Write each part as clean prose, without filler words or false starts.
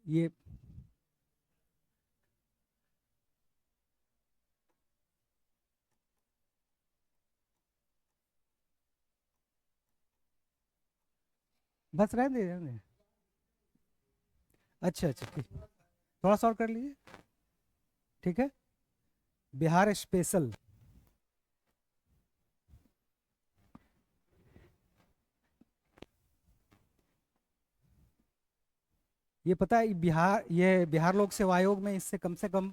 ये बस रहने दे। अच्छा अच्छा ठीक, थोड़ा सा और कर लीजिए। ठीक है। बिहार स्पेशल। ये पता है ये बिहार लोक सेवा आयोग में इससे कम से कम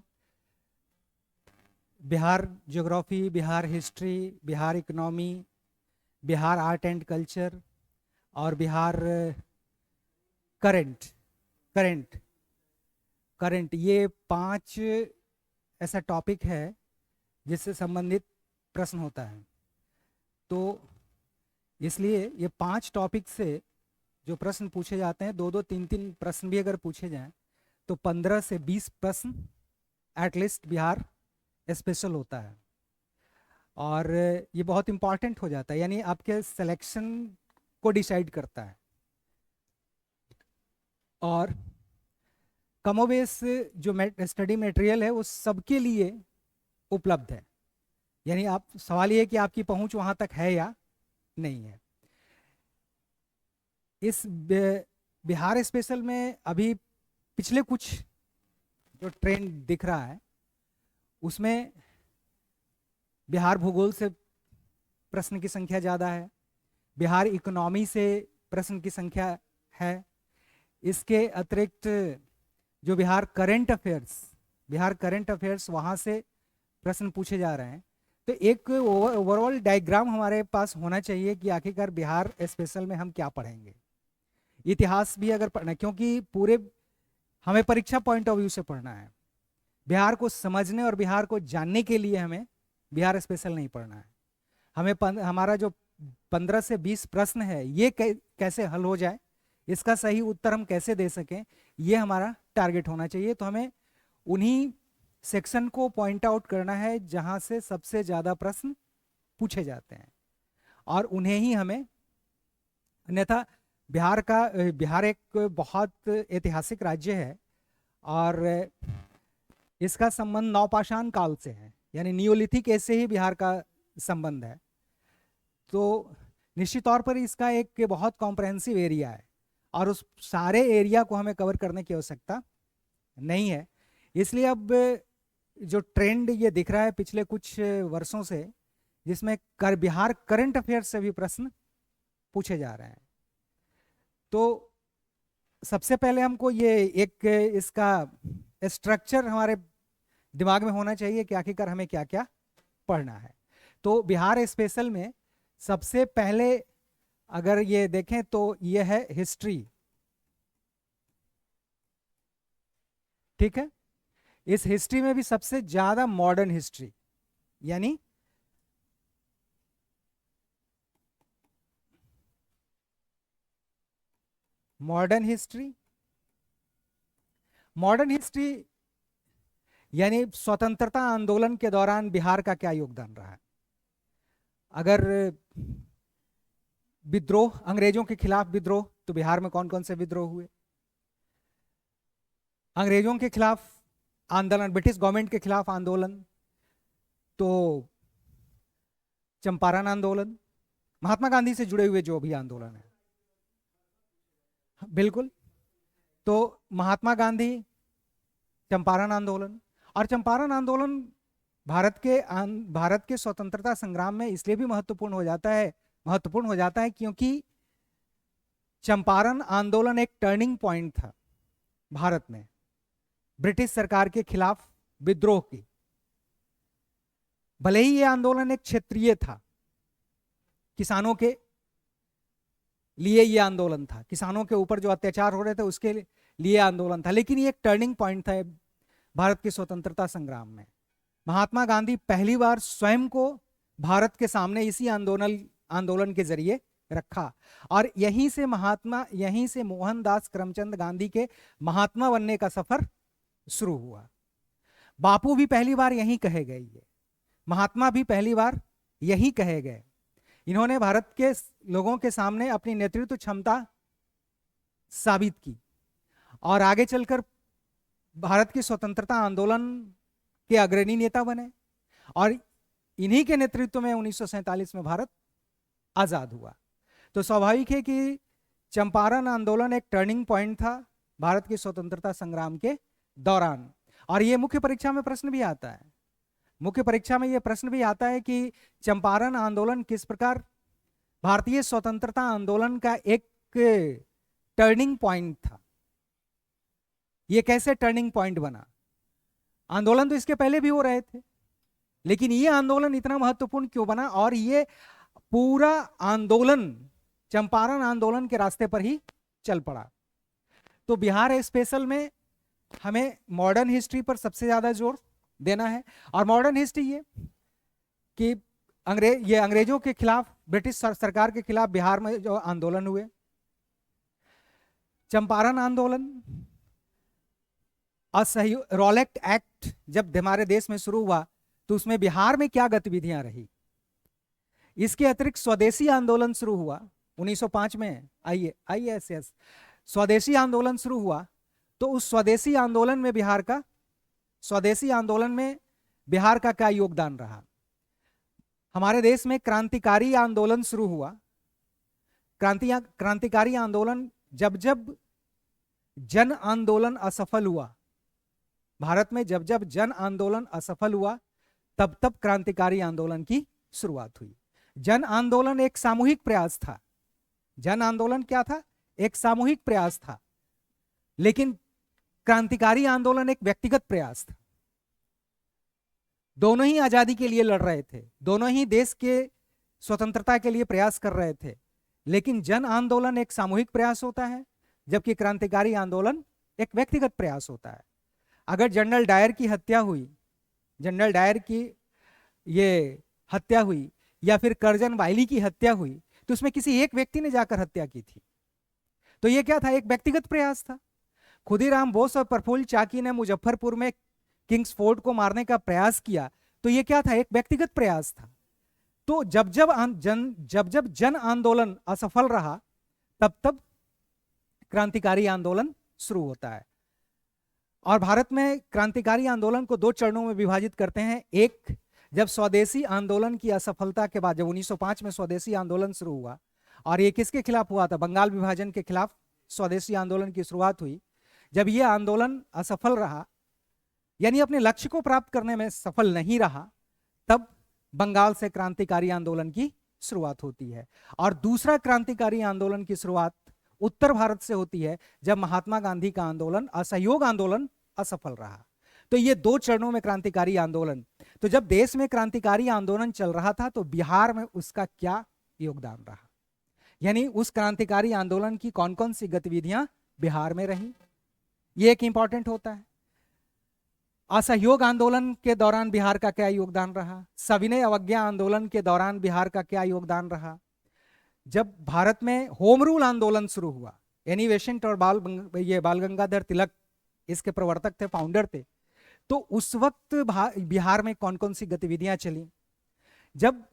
Bihar geography, Bihar history, Bihar economy, Bihar art and culture और बिहार करंट करंट करंट, ये पांच ऐसा टॉपिक है जिससे संबंधित प्रश्न होता है। तो इसलिए ये पांच टॉपिक से जो प्रश्न पूछे जाते हैं, दो दो तीन तीन प्रश्न भी अगर पूछे जाएं तो 15 से 20 प्रश्न एटलीस्ट बिहार स्पेशल होता है। और ये बहुत इंपॉर्टेंट हो जाता है, यानी आपके सिलेक्शन को डिसाइड करता है। और कमोबेश जो स्टडी मटेरियल है वो सबके लिए उपलब्ध है। यानी आप, सवाल ये है कि आपकी पहुंच वहां तक है या नहीं है। इस बिहार स्पेशल में अभी पिछले कुछ जो ट्रेंड दिख रहा है उसमें बिहार भूगोल से प्रश्न की संख्या ज़्यादा है, बिहार इकोनॉमी से प्रश्न की संख्या है। इसके अतिरिक्त जो बिहार करंट अफेयर्स वहाँ से प्रश्न पूछे जा रहे हैं। तो एक ओवरऑल डायग्राम हमारे पास होना चाहिए कि आखिरकार बिहार स्पेशल में हम क्या पढ़ेंगे। इतिहास भी अगर पढ़ना, क्योंकि पूरे हमें परीक्षा पॉइंट ऑफ व्यू से पढ़ना है। बिहार को समझने और बिहार को जानने के लिए हमें बिहार स्पेशल नहीं पढ़ना है। हमें हमारा जो 15 से 20 प्रश्न है ये कैसे हल हो जाए, इसका सही उत्तर हम कैसे दे सकें, ये हमारा टारगेट होना चाहिए। तो हमें उन्हीं सेक्शन को पॉइंट आउट करना है जहां से सबसे ज़्यादा प्रश्न पूछे जाते हैं और उन्हें ही हमें, अन्यथा बिहार एक बहुत ऐतिहासिक राज्य है और इसका संबंध नवपाषाण काल से है, यानी नियोलिथिक एज से ही बिहार का संबंध है। तो निश्चित तौर पर इसका एक बहुत कॉम्प्रहेंसिव एरिया है और उस सारे एरिया को हमें कवर करने की आवश्यकता नहीं है। इसलिए अब जो ट्रेंड ये दिख रहा है पिछले कुछ वर्षों से, जिसमें बिहार करंट अफेयर्स से भी प्रश्न पूछे जा रहे हैं। तो सबसे पहले हमको ये एक इसका स्ट्रक्चर हमारे दिमाग में होना चाहिए कि आखिरकार हमें क्या क्या पढ़ना है। तो बिहार स्पेशल में सबसे पहले अगर ये देखें तो ये है हिस्ट्री। ठीक है। इस हिस्ट्री में भी सबसे ज्यादा मॉडर्न हिस्ट्री, यानी मॉडर्न हिस्ट्री मॉडर्न हिस्ट्री यानी स्वतंत्रता आंदोलन के दौरान बिहार का क्या योगदान रहा है। अगर विद्रोह, अंग्रेजों के खिलाफ विद्रोह, तो बिहार में कौन कौन से विद्रोह हुए। अंग्रेजों के खिलाफ आंदोलन, ब्रिटिश गवर्नमेंट के खिलाफ आंदोलन, तो चंपारण आंदोलन, महात्मा गांधी से जुड़े हुए जो भी आंदोलन है, बिल्कुल। तो महात्मा गांधी, चंपारण आंदोलन, और चंपारण आंदोलन भारत के स्वतंत्रता संग्राम में इसलिए भी महत्वपूर्ण हो जाता है क्योंकि चंपारण आंदोलन एक टर्निंग पॉइंट था भारत में ब्रिटिश सरकार के खिलाफ विद्रोह की। भले ही यह आंदोलन एक क्षेत्रीय था, किसानों के लिए यह आंदोलन था, किसानों के ऊपर जो अत्याचार हो रहे थे उसके लिए आंदोलन था, लेकिन ये एक टर्निंग पॉइंट था भारत के स्वतंत्रता संग्राम में। महात्मा गांधी पहली बार स्वयं को भारत के सामने इसी आंदोलन के जरिए रखा और यहीं से मोहनदास करमचंद गांधी के महात्मा बनने का सफर शुरू हुआ। बापू भी पहली बार यहीं कहे गए, ये महात्मा भी पहली बार यहीं कहे गए। इन्होंने भारत के लोगों के सामने अपनी नेतृत्व क्षमता साबित की और आगे चलकर भारत की स्वतंत्रता आंदोलन के अग्रणी नेता बने, और इन्हीं के नेतृत्व में 1947 में भारत आजाद हुआ। तो स्वाभाविक है कि चंपारण आंदोलन एक टर्निंग पॉइंट था भारत की स्वतंत्रता संग्राम के दौरान। और ये मुख्य परीक्षा में प्रश्न भी आता है, मुख्य परीक्षा में ये प्रश्न भी आता है कि चंपारण आंदोलन किस प्रकार भारतीय स्वतंत्रता आंदोलन का एक टर्निंग पॉइंट था, ये कैसे टर्निंग पॉइंट बना। आंदोलन तो इसके पहले भी हो रहे थे, लेकिन ये आंदोलन इतना महत्वपूर्ण क्यों बना, और ये पूरा आंदोलन चंपारण आंदोलन के रास्ते पर ही चल पड़ा। तो बिहार स्पेशल में हमें मॉडर्न हिस्ट्री पर सबसे ज्यादा जोर देना है। और मॉडर्न हिस्ट्री ये कि अंग्रेजों के खिलाफ, ब्रिटिश सरकार के खिलाफ बिहार में जो आंदोलन हुए, चंपारण आंदोलन, असहयोग, रॉलेट एक्ट जब हमारे देश में शुरू हुआ तो उसमें बिहार में क्या गतिविधियां रही। इसके अतिरिक्त स्वदेशी आंदोलन शुरू हुआ 1905 में, आईएएस स्वदेशी आंदोलन शुरू हुआ। तो उस स्वदेशी आंदोलन में बिहार का क्या योगदान रहा। हमारे देश में क्रांतिकारी आंदोलन शुरू हुआ। क्रांतिकारी आंदोलन जब जब जन आंदोलन असफल हुआ, भारत में जब जब जन आंदोलन असफल हुआ, तब तब क्रांतिकारी आंदोलन की शुरुआत हुई। जन आंदोलन एक सामूहिक प्रयास था। जन आंदोलन क्या था? एक सामूहिक प्रयास था। लेकिन क्रांतिकारी आंदोलन एक व्यक्तिगत प्रयास था। दोनों ही आजादी के लिए लड़ रहे थे, दोनों ही देश के स्वतंत्रता के लिए प्रयास कर रहे थे। लेकिन जन आंदोलन एक सामूहिक प्रयास होता है, जबकि क्रांतिकारी आंदोलन एक व्यक्तिगत प्रयास होता है। अगर जनरल डायर की हत्या हुई, जनरल डायर की ये हत्या हुई, या फिर करजन वायली की हत्या हुई, तो उसमें किसी एक व्यक्ति ने जाकर हत्या की थी। तो ये क्या था? एक व्यक्तिगत प्रयास था। खुदीराम बोस और प्रफुल्ल चाकी ने मुजफ्फरपुर में किंग्स फोर्ट को मारने का प्रयास किया, तो ये क्या था? एक व्यक्तिगत प्रयास था। तो जब जब जन आंदोलन असफल रहा, तब तब क्रांतिकारी आंदोलन शुरू होता है। और भारत में क्रांतिकारी आंदोलन को दो चरणों में विभाजित करते हैं। एक, जब स्वदेशी आंदोलन की असफलता के बाद, जब 1905 में स्वदेशी आंदोलन शुरू हुआ, और ये किसके खिलाफ हुआ था? बंगाल विभाजन के खिलाफ स्वदेशी आंदोलन की शुरुआत हुई। जब यह आंदोलन असफल रहा, यानी अपने लक्ष्य को प्राप्त करने में सफल नहीं रहा, तब बंगाल से क्रांतिकारी आंदोलन की शुरुआत होती है। और दूसरा क्रांतिकारी आंदोलन की शुरुआत उत्तर भारत से होती है, जब महात्मा गांधी का आंदोलन, असहयोग आंदोलन असफल रहा। तो ये दो चरणों में क्रांतिकारी आंदोलन। तो जब देश में क्रांतिकारी आंदोलन चल रहा था, तो बिहार में उसका क्या योगदान रहा, यानी उस क्रांतिकारी आंदोलन की कौन कौन सी गतिविधियां बिहार में रही, ये एक इंपॉर्टेंट होता है। असहयोग आंदोलन के दौरान बिहार का क्या योगदान रहा, सविनय अवज्ञा आंदोलन के दौरान बिहार का क्या योगदान रहा, जब भारत में होम रूल आंदोलन शुरू हुआ, यानी वेशंट और बाल गंगाधर तिलक इसके प्रवर्तक थे, फाउंडर थे, तो उस वक्त बिहार में कौन कौन सी गतिविधियां चली। जब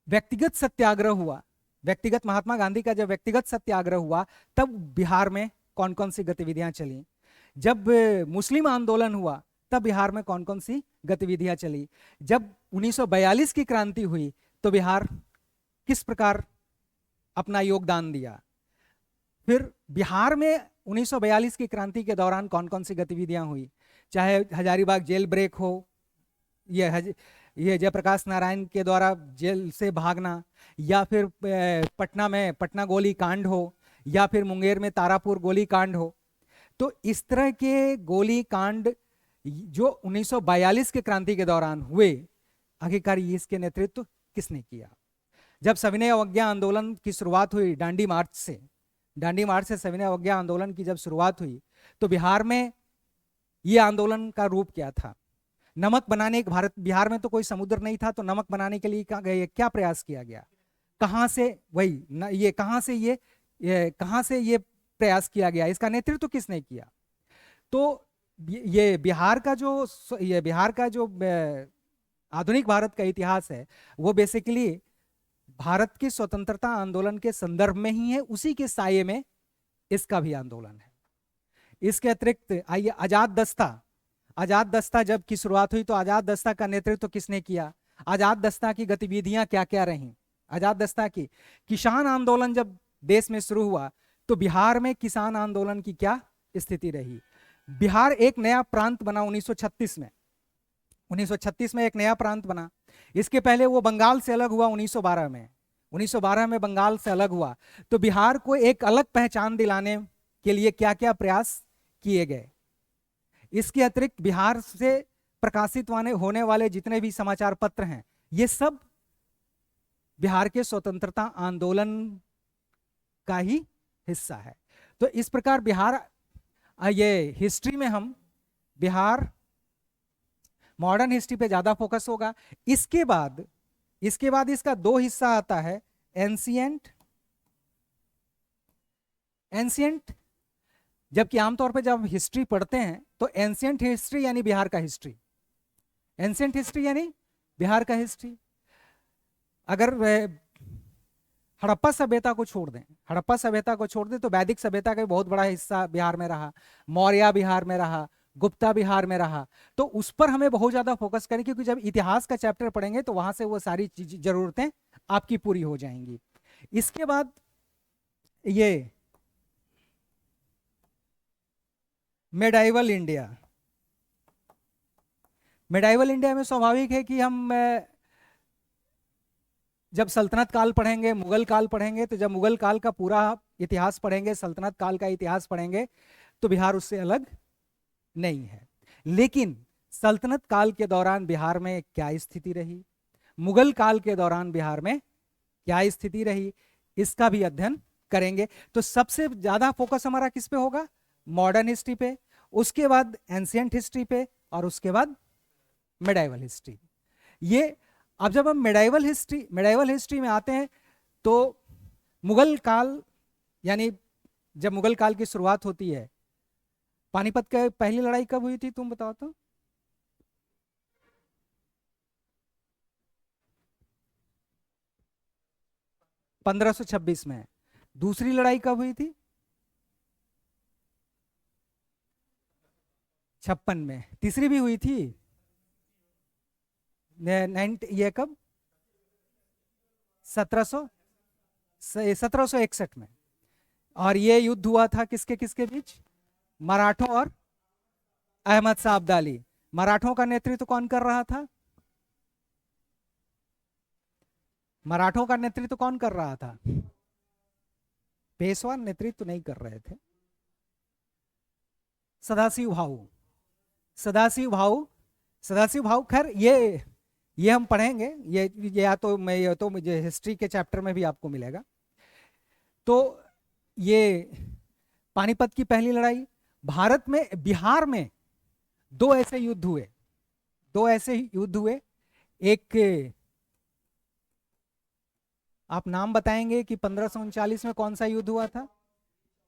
व्यक्तिगत सत्याग्रह हुआ, व्यक्तिगत महात्मा गांधी का जब व्यक्तिगत सत्याग्रह हुआ, तब बिहार में कौन कौन सी गतिविधियां चली। जब मुस्लिम आंदोलन हुआ, तब बिहार में कौन कौन सी गतिविधियां चली। जब 1942 की क्रांति हुई, तो बिहार किस प्रकार अपना योगदान दिया। फिर बिहार में 1942 की क्रांति के दौरान कौन कौन सी गतिविधियां हुई, चाहे हजारीबाग जेल ब्रेक हो, ये जयप्रकाश नारायण के द्वारा जेल से भागना, या फिर पटना गोली कांड हो, या फिर मुंगेर में तारापुर गोली कांड हो। तो इस तरह के गोली कांड जो 1942 के क्रांति के दौरान हुए, आखिरकार इसके नेतृत्व किसने किया। जब सविनय अवज्ञा आंदोलन की शुरुआत हुई दांडी मार्च से सविनय अवज्ञा आंदोलन की जब शुरुआत हुई, तो बिहार में यह आंदोलन का रूप क्या था। नमक बनाने, बिहार में तो कोई समुद्र नहीं था, तो नमक बनाने के लिए क्या प्रयास किया गया, कहां से ये प्रयास किया गया, इसका नेतृत्व किसने किया। तो ये बिहार का जो आधुनिक भारत का इतिहास है, वो बेसिकली भारत के स्वतंत्रता आंदोलन के संदर्भ में ही है, उसी के साये में इसका भी आंदोलन है। इसके अतिरिक्त आइए आजाद दस्ता। आजाद दस्ता जब की शुरुआत हुई तो आजाद दस्ता का नेतृत्व किसने किया, आजाद दस्ता की गतिविधियां क्या क्या रहीं। आजाद दस्ता की किसान आंदोलन जब देश में शुरू हुआ तो बिहार में किसान आंदोलन की क्या स्थिति रही। बिहार एक नया प्रांत बना 1936 में, 1936 में एक नया प्रांत बना। इसके पहले वो बंगाल से अलग हुआ 1912 में, 1912 में बंगाल से अलग हुआ। तो बिहार को एक अलग पहचान दिलाने के लिए क्या क्या प्रयास किए गए। इसके अतिरिक्त बिहार से प्रकाशित होने वाले जितने भी समाचार पत्र हैं ये सब बिहार के स्वतंत्रता आंदोलन का ही हिस्सा है। तो इस प्रकार बिहार, ये हिस्ट्री में हम बिहार मॉडर्न हिस्ट्री पे ज्यादा फोकस होगा। इसके बाद इसका दो हिस्सा आता है, एंशिएंट, जबकि आमतौर पे जब हिस्ट्री पढ़ते हैं तो एंशिएंट हिस्ट्री यानी बिहार का हिस्ट्री, एंशिएंट हिस्ट्री यानी बिहार का हिस्ट्री। अगर हड़प्पा सभ्यता को छोड़ दें, हड़प्पा सभ्यता को छोड़ दें तो वैदिक सभ्यता का बहुत बड़ा हिस्सा बिहार में रहा, मौर्य बिहार में रहा, गुप्ता बिहार में रहा। तो उस पर हमें बहुत ज्यादा फोकस करें क्योंकि जब इतिहास का चैप्टर पढ़ेंगे तो वहां से वो सारी चीज जरूरतें आपकी पूरी हो जाएंगी। इसके बाद ये मेडाइवल इंडिया, मेडाइवल इंडिया में स्वाभाविक है कि हम जब सल्तनत काल पढ़ेंगे, मुगल काल पढ़ेंगे, तो जब मुगल काल का पूरा इतिहास पढ़ेंगे, सल्तनत काल का इतिहास पढ़ेंगे तो बिहार उससे अलग नहीं है। लेकिन सल्तनत काल के दौरान बिहार में क्या स्थिति रही, मुगल काल के दौरान बिहार में क्या स्थिति रही, इसका भी अध्ययन करेंगे। तो सबसे ज्यादा फोकस हमारा किस पे होगा, मॉडर्न हिस्ट्री पे, उसके बाद एंशिएंट हिस्ट्री पे और उसके बाद मेडाइवल हिस्ट्री। ये अब जब हम मेडाइवल हिस्ट्री में आते हैं तो मुगल काल, यानी जब मुगल काल की शुरुआत होती है, पानीपत की पहली लड़ाई कब हुई थी तुम बताओ तो? (1526) में। दूसरी लड़ाई कब हुई थी? 56 में। तीसरी भी हुई थी ये कब? 1761 में। और ये युद्ध हुआ था किसके किसके बीच? मराठों और अहमद शाह अब्दाली। मराठों का नेतृत्व कौन कर रहा था? मराठों का नेतृत्व कौन कर रहा था? पेशवा नेतृत्व नहीं कर रहे थे, सदाशिव भाऊ, सदाशिव भाऊ। खैर ये हम पढ़ेंगे, ये या तो मुझे हिस्ट्री के चैप्टर में भी आपको मिलेगा। तो ये पानीपत की पहली लड़ाई, भारत में, बिहार में दो ऐसे युद्ध हुए। एक आप नाम बताएंगे कि 1539 में कौन सा युद्ध हुआ था?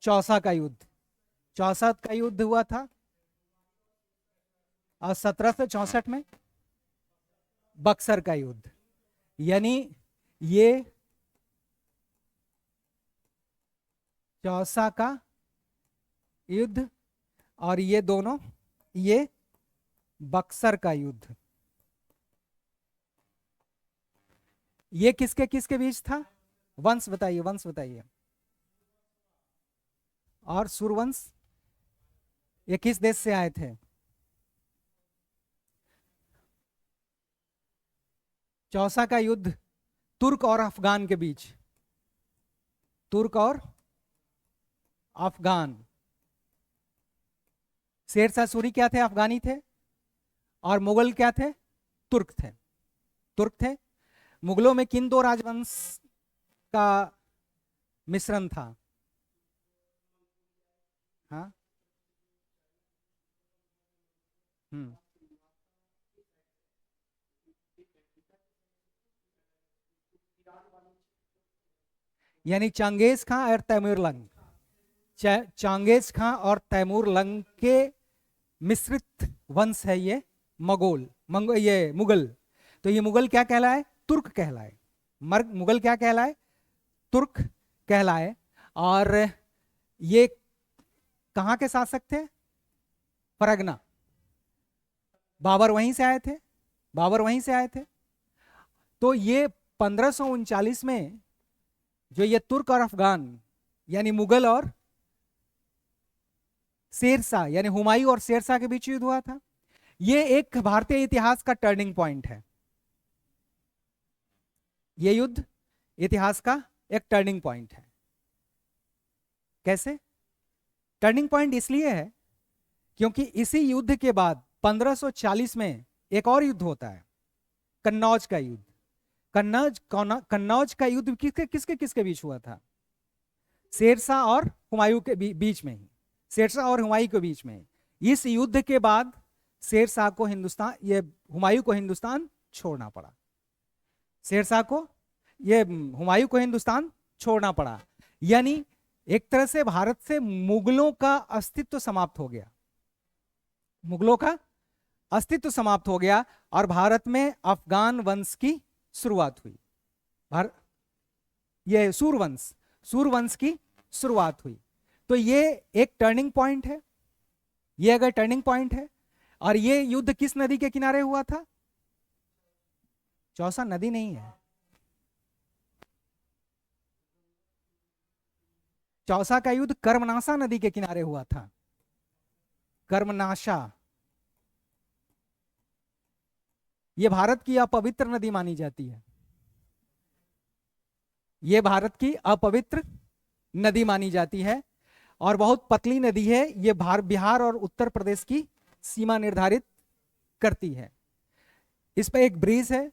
चौसा का युद्ध, चौसा का युद्ध हुआ था। और 1764 में बक्सर का युद्ध। यानी ये चौसा का युद्ध और ये दोनों, ये बक्सर का युद्ध, ये किसके किसके बीच था? वंश बताइए। और सूर्यवंश ये किस देश से आए थे? चौसा का युद्ध तुर्क और अफगान के बीच, तुर्क और अफगान। शेरशाह सूरी क्या थे? अफगानी थे। और मुगल क्या थे? तुर्क थे। मुगलों में किन दो राजवंश का मिश्रण था? हाँ, यानी चंगेज खां और तैमूर लंग, चंगेज खां और तैमूर लंग के मिश्रित वंश है ये ये मुगल। तो ये मुगल क्या कहलाए? तुर्क कहलाए। मुगल क्या कहलाए? तुर्क कहलाए। और ये कहां के शासक थे? फरगना। बाबर वहीं से आए थे, बाबर वहीं से आए थे। तो ये 1539 में जो ये तुर्क और अफगान यानी मुगल और शेरशाह यानी हुमायूं और शेरशाह के बीच युद्ध हुआ था, ये एक भारतीय इतिहास का टर्निंग पॉइंट है। ये युद्ध इतिहास का एक टर्निंग पॉइंट है। कैसे टर्निंग पॉइंट? इसलिए है क्योंकि इसी युद्ध के बाद 1540 में एक और युद्ध होता है, कन्नौज का युद्ध। कन्नौज का युद्ध किसके किसके किसके बीच हुआ था? शेरशाह और हुमायूं के बीच में ही, शेरशाह और हुमायूं के बीच में। इस युद्ध के बाद शेरशाह को हिंदुस्तान, ये हुमायूं को हिंदुस्तान छोड़ना पड़ा। शेरशाह को, ये हुमायूं को हिंदुस्तान छोड़ना पड़ा। यानी एक तरह से भारत से मुगलों का अस्तित्व समाप्त हो गया, मुगलों का अस्तित्व समाप्त हो गया और भारत में अफगान वंश की शुरुआत हुई। ये सूरवंश की शुरुआत हुई। तो ये एक टर्निंग पॉइंट है, ये अगर टर्निंग पॉइंट है। और ये युद्ध किस नदी के किनारे हुआ था? चौसा नदी नहीं है, चौसा का युद्ध कर्मनाशा नदी के किनारे हुआ था। कर्मनाशा ये भारत की अपवित्र नदी मानी जाती है, ये भारत की अपवित्र नदी मानी जाती है और बहुत पतली नदी है। ये बिहार और उत्तर प्रदेश की सीमा निर्धारित करती है। इस पर एक ब्रिज है,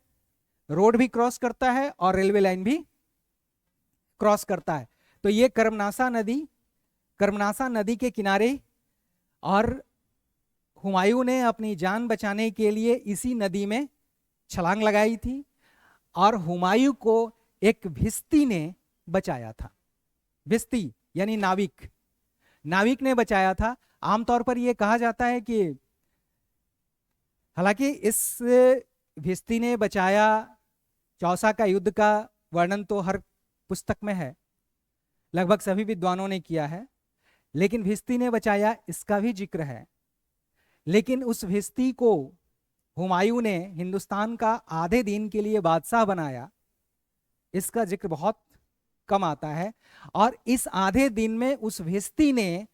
रोड भी क्रॉस करता है और रेलवे लाइन भी क्रॉस करता है। तो ये कर्मनाशा नदी के किनारे, और हुमायूं ने अपनी जान बचाने के लिए इसी नदी में छलांग लगाई थी और हुमायूं को एक भिस्ती ने बचाया था। भिस्ती यानी नाविक, नाविक ने बचाया था। आमतौर पर यह कहा जाता है कि हालांकि इस भिस्ती ने बचाया, चौसा का युद्ध का वर्णन तो हर पुस्तक में है, लगभग सभी विद्वानों ने किया है, लेकिन भिस्ती ने बचाया इसका भी जिक्र है। लेकिन उस भिस्ती को हुमायूं ने हिंदुस्तान का आधे दिन के लिए बादशाह बनाया, इसका जिक्र बहुत कम आता है। और इस आधे दिन में उस भिस्ती ने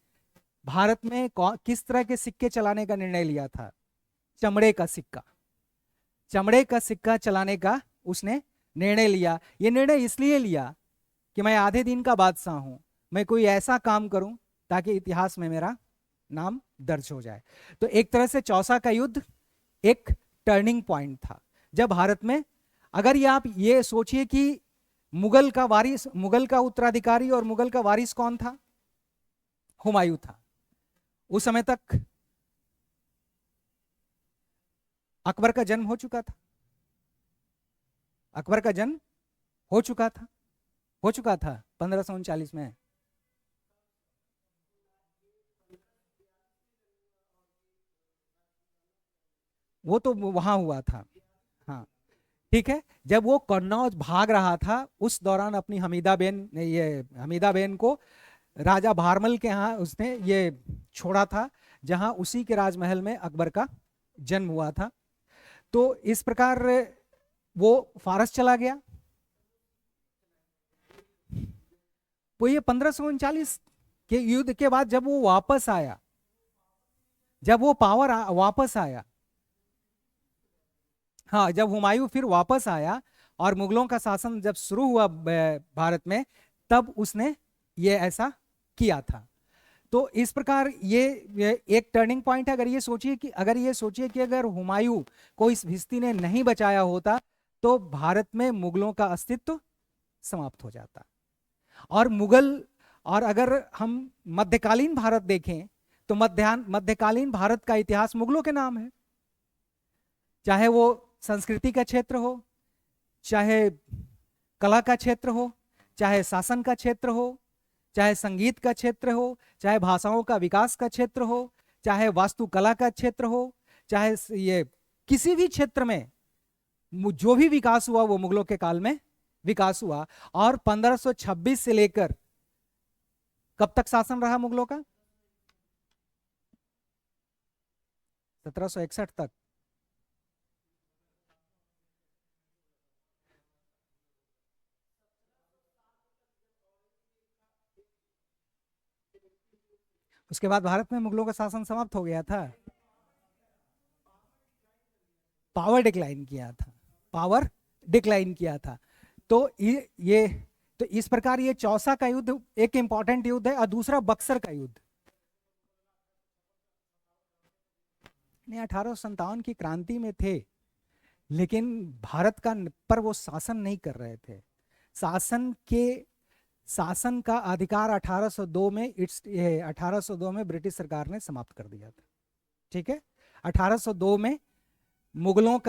भारत में किस तरह के सिक्के चलाने का निर्णय लिया था? चमड़े का सिक्का, चमड़े का सिक्का चलाने का उसने निर्णय लिया। यह निर्णय इसलिए लिया कि मैं आधे दिन का बादशाह हूं, मैं कोई ऐसा काम करूं ताकि इतिहास में मेरा नाम दर्ज हो जाए। तो एक तरह से चौसा का युद्ध एक टर्निंग पॉइंट था, जब भारत में, अगर ये आप ये सोचिए कि मुगल का वारिस, मुगल का उत्तराधिकारी और मुगल का वारिस कौन था? हुमायूं था। उस समय तक अकबर का जन्म हो चुका था, अकबर का जन्म हो चुका था 1539 में। वो तो वहां हुआ था, हाँ ठीक है। जब वो कन्नौज भाग रहा था उस दौरान अपनी हमीदा बेन को राजा भारमल के यहाँ उसने ये छोड़ा था, जहां उसी के राजमहल में अकबर का जन्म हुआ था। तो इस प्रकार वो फारस चला गया। तो ये 1539 के युद्ध के बाद जब वो वापस आया, जब वो पावर वापस आया, हाँ जब हुमायूं फिर वापस आया और मुगलों का शासन जब शुरू हुआ भारत में, तब उसने ये ऐसा किया था। तो इस प्रकार ये एक टर्निंग पॉइंट है। अगर ये सोचिए कि अगर हुमायूं को इस भिस्ती ने नहीं बचाया होता तो भारत में मुगलों का अस्तित्व समाप्त हो जाता। और अगर हम मध्यकालीन भारत देखें तो मध्यकालीन भारत का इतिहास मुगलों के नाम है, चाहे वो संस्कृति का क्षेत्र हो, चाहे कला का क्षेत्र हो, चाहे शासन का क्षेत्र हो, चाहे संगीत का क्षेत्र हो, चाहे भाषाओं का विकास का क्षेत्र हो, चाहे वास्तुकला का क्षेत्र हो, चाहे ये किसी भी क्षेत्र में जो भी विकास हुआ वो मुगलों के काल में विकास हुआ। और 1526 से लेकर कब तक शासन रहा मुगलों का? 1761 तक। उसके बाद भारत में मुगलों का शासन समाप्त हो गया था। पावर डिक्लाइन किया था, पावर डिक्लाइन किया था। तो ये तो इस प्रकार ये चौसा का युद्ध एक इंपॉर्टेंट युद्ध है, और दूसरा बक्सर का युद्ध। नहीं, 1857 की क्रांति में थे, लेकिन भारत का पर वो शासन नहीं कर रहे थे। शासन का अधिकार 1802 में 1802 में ब्रिटिश सरकार ने समाप्त कर दिया था। ठीक है, 1802 में मुगलों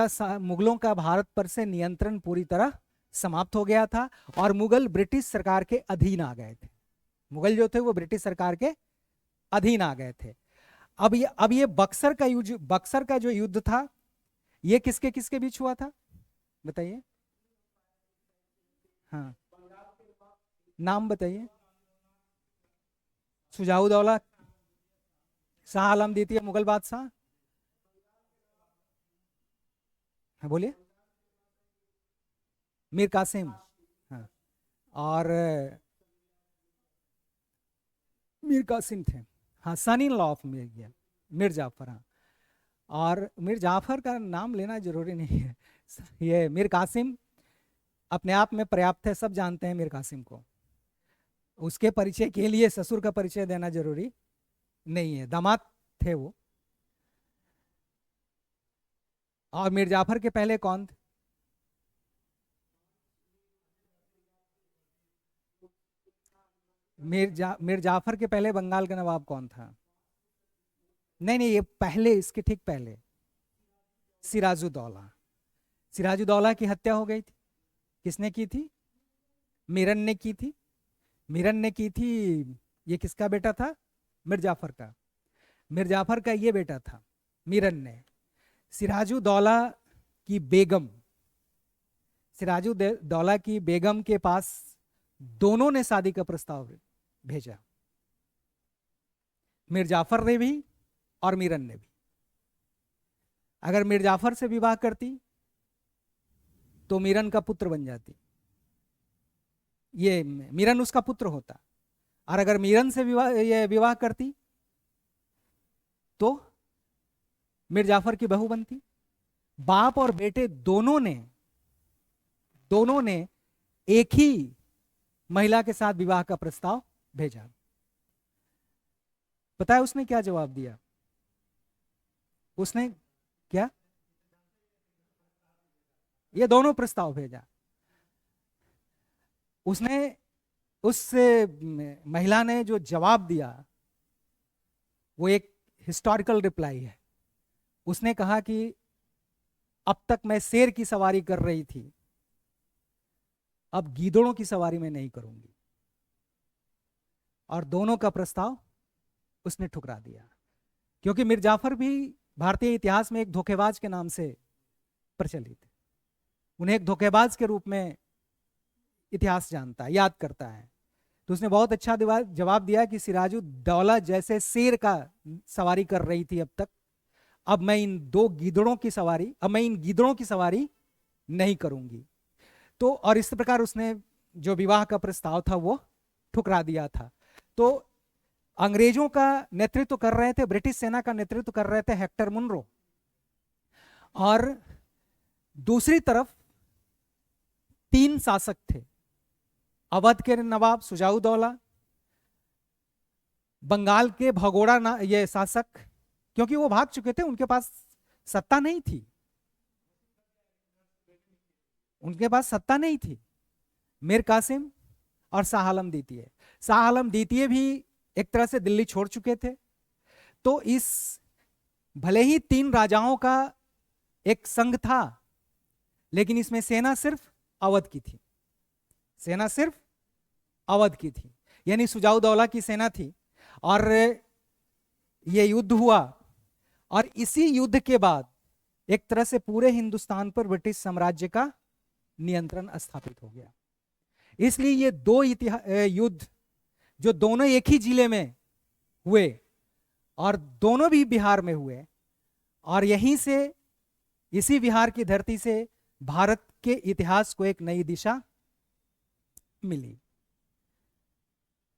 का भारत पर से नियंत्रण पूरी तरह समाप्त हो गया था, और मुगल ब्रिटिश सरकार के अधीन आ गए थे। मुगल जो थे वो ब्रिटिश सरकार के अधीन आ गए थे। अब ये बक्सर का जो युद्ध था, ये किसके किसके बीच हुआ था बताइए। हाँ, नाम बताइए। सुजाउदौला, शाह आलम द्वितीय मुगल बादशाह। हाँ बोलिए। मीर कासिम, हाँ, और मीर कासिम थे, हाँ, son in law of Mir Jafar. हाँ, और मीर जाफर का नाम लेना जरूरी नहीं है। ये मीर कासिम अपने आप में पर्याप्त है, सब जानते हैं मीर कासिम को। उसके परिचय के लिए ससुर का परिचय देना जरूरी नहीं है, दामाद थे वो। और मीर जाफर के पहले कौन थे? मीर जाफर के पहले बंगाल का नवाब कौन था? नहीं नहीं, ये पहले, इसके ठीक पहले सिराजुद्दौला। सिराजुद्दौला की हत्या हो गई थी। किसने की थी? मीरन ने की थी। मीरन ने की थी। ये किसका बेटा था? मीर जाफर का। मीर जाफर का ये बेटा था मीरन ने। सिराजुद्दौला की बेगम, सिराजुद्दौला की बेगम के पास दोनों ने शादी का प्रस्ताव भेजा, मीर जाफर ने भी और मीरन ने भी। अगर मीर जाफर से विवाह करती तो मीरन का पुत्र बन जाती, ये मीरन उसका पुत्र होता। और अगर मीरन से विवाह करती तो मीर जाफर की बहू बनती। बाप और बेटे दोनों ने एक ही महिला के साथ विवाह का प्रस्ताव भेजा। पता है उसने क्या जवाब दिया? उसने क्या, ये दोनों प्रस्ताव भेजा। उसने, उस महिला ने जो जवाब दिया वो एक हिस्टोरिकल रिप्लाई है। उसने कहा कि अब तक मैं शेर की सवारी कर रही थी, अब गीदड़ों की सवारी मैं नहीं करूंगी। और दोनों का प्रस्ताव उसने ठुकरा दिया, क्योंकि मीर जाफर भी भारतीय इतिहास में एक धोखेबाज के नाम से प्रचलित है। उन्हें एक धोखेबाज के रूप में इतिहास जानता है, याद करता है। तो उसने बहुत अच्छा जवाब दिया कि सिराजुद्दौला जैसे शेर का सवारी कर रही थी अब तक, अब मैं इन गीदड़ों की सवारी नहीं करूंगी। तो और इस प्रकार उसने जो विवाह का प्रस्ताव था वो ठुकरा दिया था। तो अंग्रेजों का नेतृत्व कर रहे थे, ब्रिटिश सेना का नेतृत्व कर रहे थे हेक्टर मुनरो, और दूसरी तरफ 3 शासक थे। अवध के नवाब सुजाउदौला, बंगाल के भगोड़ा ये शासक, क्योंकि वो भाग चुके थे, उनके पास सत्ता नहीं थी, मीर कासिम और शाह आलम द्वितीय। शाह आलम द्वितीय भी एक तरह से दिल्ली छोड़ चुके थे। तो इस भले ही 3 राजाओं का एक संघ था, लेकिन इसमें सेना सिर्फ अवध की थी, यानी सुजाउदौला की सेना थी। और यह युद्ध हुआ, और इसी युद्ध के बाद एक तरह से पूरे हिंदुस्तान पर ब्रिटिश साम्राज्य का नियंत्रण स्थापित हो गया। इसलिए ये 2 युद्ध जो दोनों एक ही जिले में हुए और दोनों भी बिहार में हुए, और यहीं से, इसी बिहार की धरती से भारत के इतिहास को एक नई दिशा मिली,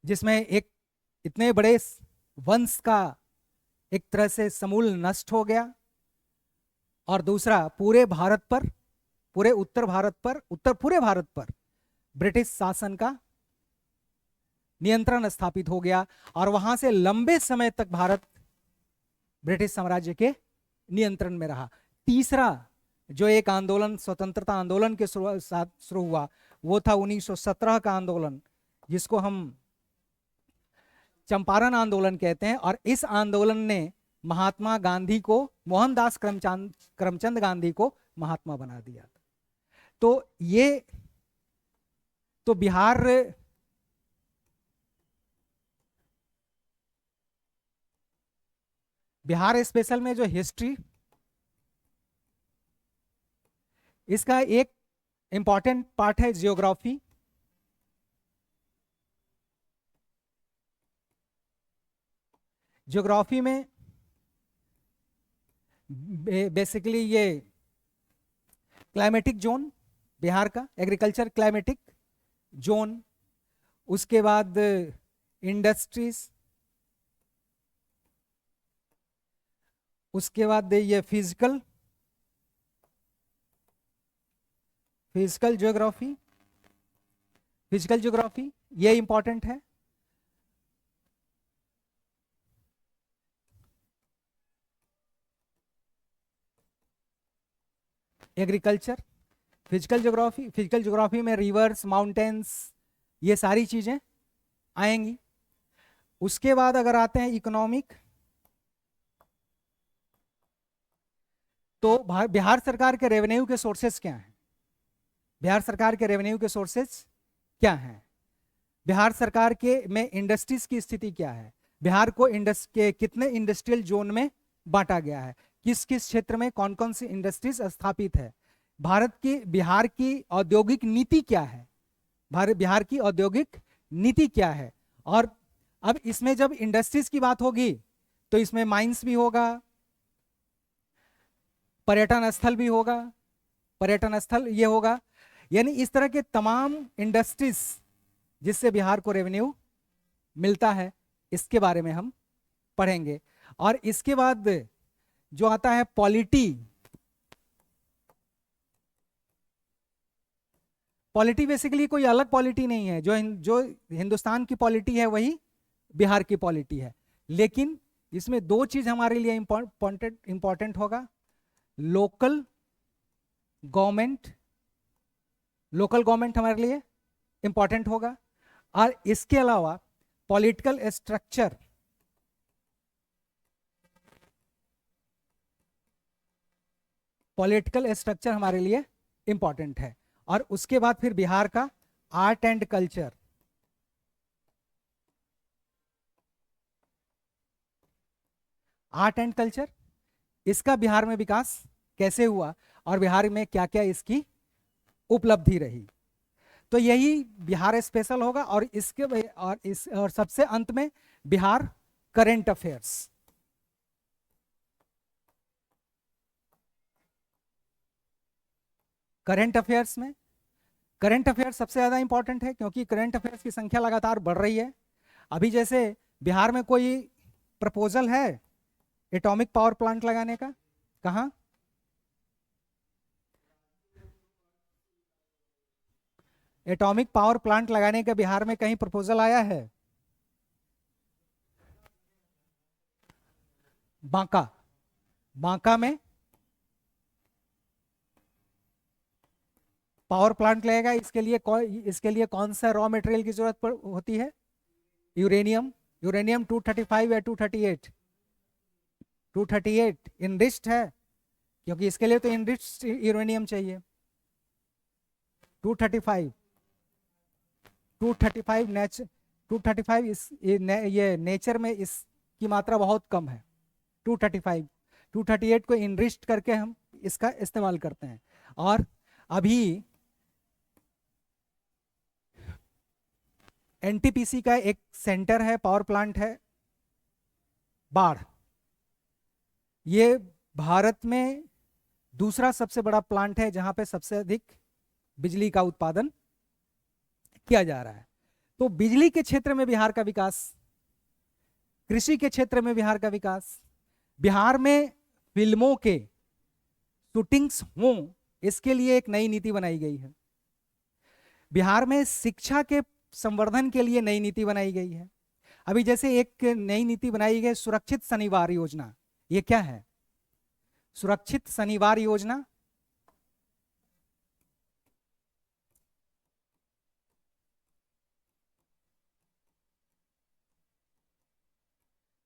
जिसमें एक इतने बड़े वंश का एक तरह से समूल नष्ट हो गया, और दूसरा पूरे भारत पर, पूरे उत्तर भारत पर, पूरे भारत पर ब्रिटिश शासन का नियंत्रण स्थापित हो गया, और वहां से लंबे समय तक भारत ब्रिटिश साम्राज्य के नियंत्रण में रहा। तीसरा जो एक आंदोलन, स्वतंत्रता आंदोलन के साथ शुरू हुआ, वो था 1917 का आंदोलन, जिसको हम चंपारण आंदोलन कहते हैं। और इस आंदोलन ने महात्मा गांधी को, मोहनदास करमचंद गांधी को महात्मा बना दिया। तो ये तो बिहार स्पेशल में जो हिस्ट्री, इसका एक इंपॉर्टेंट पार्ट है जियोग्राफी। ज्योग्राफी में बेसिकली ये क्लाइमेटिक जोन बिहार का, एग्रीकल्चर क्लाइमेटिक जोन, उसके बाद इंडस्ट्रीज, उसके बाद ये फिजिकल ज्योग्राफी, ये इंपॉर्टेंट है। एग्रीकल्चर, फिजिकल ज्योग्राफी में रिवर्स, माउंटेन्स, ये सारी चीजें आएंगी। उसके बाद अगर आते हैं इकोनॉमिक, तो बिहार सरकार के रेवेन्यू के सोर्सेस क्या हैं? बिहार सरकार के रेवेन्यू के सोर्सेस क्या हैं? बिहार सरकार के में इंडस्ट्रीज की स्थिति क्या है? बिहार को कितने इंडस्ट्रियल जोन में बांटा गया है? किस किस क्षेत्र में कौन कौन सी इंडस्ट्रीज स्थापित है? बिहार की औद्योगिक नीति क्या है? बिहार की औद्योगिक नीति क्या है? और अब इसमें जब इंडस्ट्रीज की बात होगी तो इसमें माइंस भी होगा, पर्यटन स्थल भी होगा, पर्यटन स्थल ये होगा, यानी इस तरह के तमाम इंडस्ट्रीज जिससे बिहार को रेवेन्यू मिलता है, इसके बारे में हम पढ़ेंगे। और इसके बाद जो आता है पॉलिटी, बेसिकली कोई अलग पॉलिटी नहीं है, जो हिंदुस्तान की पॉलिटी है वही बिहार की पॉलिटी है, लेकिन इसमें दो चीज हमारे लिए इंपॉर्टेंट होगा। लोकल गवर्नमेंट हमारे लिए इंपॉर्टेंट होगा, और इसके अलावा पॉलिटिकल स्ट्रक्चर, हमारे लिए इंपॉर्टेंट है। और उसके बाद फिर बिहार का आर्ट एंड कल्चर, इसका बिहार में विकास कैसे हुआ और बिहार में क्या क्या इसकी उपलब्धि रही। तो यही बिहार स्पेशल होगा। और और सबसे अंत में Bihar current affairs. Current affairs सबसे ज्यादा इंपॉर्टेंट है, क्योंकि करंट अफेयर्स की संख्या लगातार बढ़ रही है। अभी जैसे बिहार में कोई प्रपोजल है एटॉमिक पावर प्लांट लगाने का, कहां? एटॉमिक पावर प्लांट लगाने का बिहार में कहीं प्रपोजल आया है? बांका में पावर प्लांट लगेगा। इसके लिए कौन सा रॉ मटेरियल की जरूरत होती है? यूरेनियम 235 या 238? 238 इनरिच्ड है, क्योंकि इसके लिए तो इनरिच्ड यूरेनियम चाहिए। 235 ये नेचर में इसकी मात्रा बहुत कम है। 238 को इनरिच्ड करके हम इसका इस्तेमाल करते हैं। और अभी एनटीपीसी का एक सेंटर है, पावर प्लांट है बाढ़। ये भारत में दूसरा सबसे बड़ा प्लांट है जहां पे सबसे अधिक बिजली का उत्पादन किया जा रहा है। तो बिजली के क्षेत्र में बिहार का विकास, कृषि के क्षेत्र में बिहार का विकास, बिहार में फिल्मों के शूटिंग्स हों, इसके लिए एक नई नीति बनाई गई है। बिहार में शिक्षा के संवर्धन के लिए नई नीति बनाई गई है। अभी जैसे एक नई नीति बनाई गई सुरक्षित शनिवार योजना। ये क्या है? सुरक्षित शनिवार योजना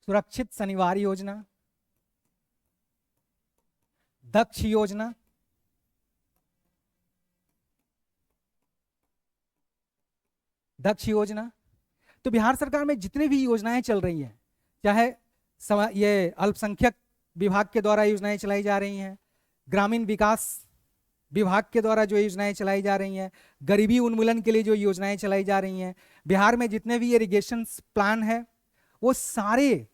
सुरक्षित शनिवार योजना, दक्ष योजना, दक्ष योजना। तो बिहार सरकार में जितनी भी योजनाएं चल रही हैं, चाहे ये अल्पसंख्यक विभाग के द्वारा योजनाएं चलाई जा रही हैं, ग्रामीण विकास विभाग के द्वारा जो योजनाएं चलाई जा रही हैं, गरीबी उन्मूलन के लिए जो योजनाएं चलाई जा रही हैं, बिहार में जितने भी इरिगेशन प्लान है, वो सारे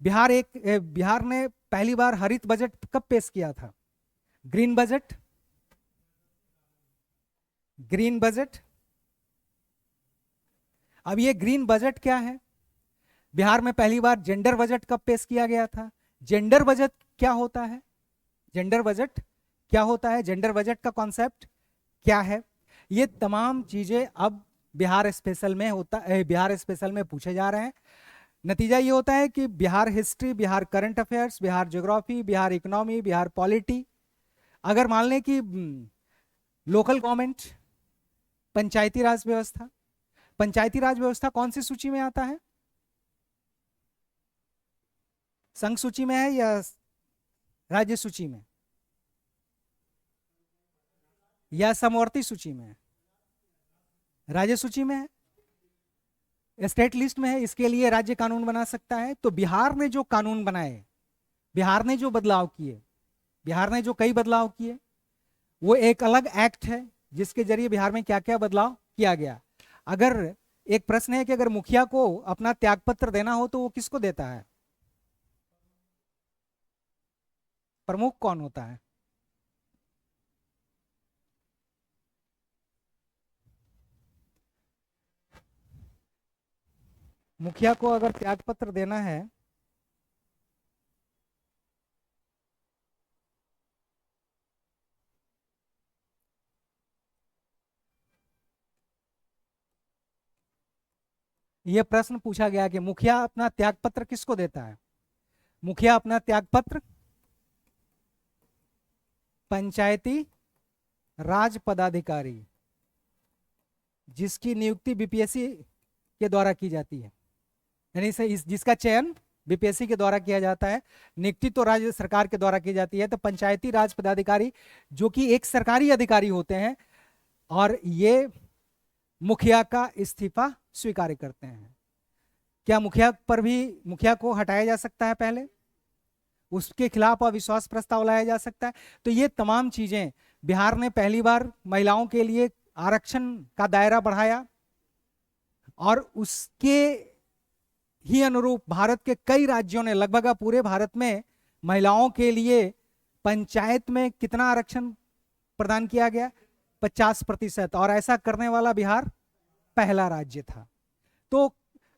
बिहार ने पहली बार हरित बजट कब पेश किया था? Green budget, green budget. अब ये ग्रीन बजट क्या है? बिहार में पहली बार जेंडर बजट कब पेश किया गया था? जेंडर बजट क्या होता है? जेंडर बजट क्या होता है? जेंडर बजट का कॉन्सेप्ट क्या है? ये तमाम चीजें अब बिहार स्पेशल में पूछे जा रहे हैं। नतीजा ये होता है कि Bihar history, Bihar current affairs, Bihar geography, Bihar economy, Bihar polity, अगर मान लें कि लोकल गवर्नमेंट, पंचायती राज व्यवस्था, पंचायती राज व्यवस्था कौन सी सूची में आता है? संघ सूची में है या राज्य सूची में या समवर्ती सूची में है? राज्य सूची में है, स्टेट लिस्ट में है। इसके लिए राज्य कानून बना सकता है। तो बिहार ने जो कानून बनाए, बिहार ने जो बदलाव किए, बिहार ने जो कई बदलाव किए, वो एक अलग एक्ट है जिसके जरिए बिहार में क्या क्या बदलाव किया गया। अगर एक प्रश्न है कि अगर मुखिया को अपना त्यागपत्र देना हो तो वो किसको देता है? प्रमुख कौन होता है? मुखिया को अगर त्यागपत्र देना है यह प्रश्न पूछा गया कि मुखिया अपना त्यागपत्र किसको देता है? मुखिया अपना त्यागपत्र पंचायती राज पदाधिकारी, जिसकी नियुक्ति बीपीएससी के द्वारा की जाती है, यानी से जिसका चयन बीपीएससी के द्वारा किया जाता है, नियुक्ति तो राज्य सरकार के द्वारा की जाती है। तो पंचायती राज पदाधिकारी जो कि एक सरकारी अधिकारी होते हैं और ये मुखिया का इस्तीफा स्वीकार करते हैं। क्या मुखिया को हटाया जा सकता है? पहले उसके खिलाफ अविश्वास प्रस्ताव लाया जा सकता है। तो ये तमाम चीजें बिहार ने पहली बार महिलाओं के लिए आरक्षण का दायरा बढ़ाया और उसके ही अनुरूप भारत के कई राज्यों ने, लगभग पूरे भारत में महिलाओं के लिए पंचायत में कितना आरक्षण प्रदान किया गया? 50%। और ऐसा करने वाला बिहार पहला राज्य था। तो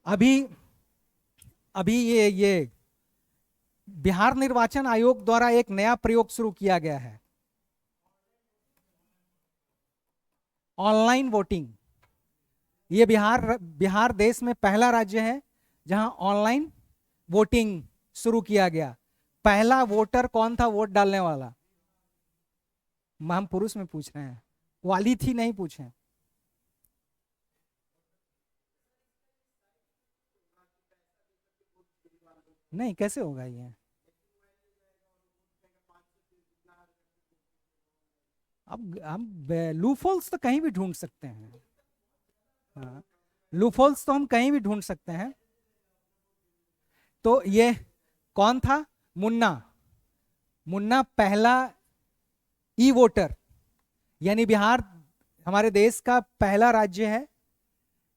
अभी ये बिहार निर्वाचन आयोग द्वारा एक नया प्रयोग शुरू किया गया है, ऑनलाइन वोटिंग। ये बिहार देश में पहला राज्य है जहां ऑनलाइन वोटिंग शुरू किया गया। पहला वोटर कौन था वोट डालने वाला? हम पुरुष में पूछ रहे हैं, वाली थी नहीं पूछे। नहीं, कैसे होगा ये? अब हम लूफोल्स तो कहीं भी ढूंढ सकते हैं। हाँ, लूफोल्स तो हम कहीं भी ढूंढ सकते हैं। तो ये कौन था? मुन्ना पहला ई वोटर, यानी बिहार हमारे देश का पहला राज्य है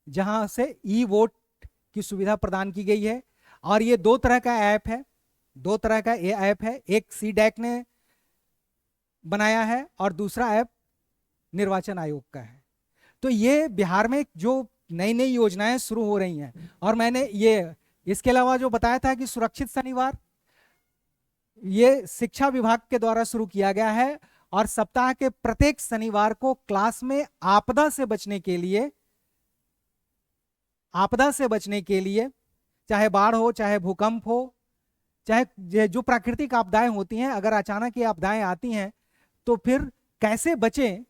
जहां से ई वोट की सुविधा प्रदान की गई है। और ये 2 तरह का ऐप है। दो तरह का ये ऐप है, एक सी डैक ने बनाया है और दूसरा ऐप निर्वाचन आयोग का है। तो ये बिहार में जो नई नई योजनाएं शुरू हो रही हैं, और मैंने ये इसके अलावा जो बताया था कि सुरक्षित शनिवार, ये शिक्षा विभाग के द्वारा शुरू किया गया है, और सप्ताह के प्रत्येक शनिवार को क्लास में आपदा से बचने के लिए, चाहे बाढ़ हो, चाहे भूकंप हो, चाहे जो प्राकृतिक आपदाएं होती हैं, अगर अचानक ये आपदाएं आती हैं तो फिर कैसे बचें,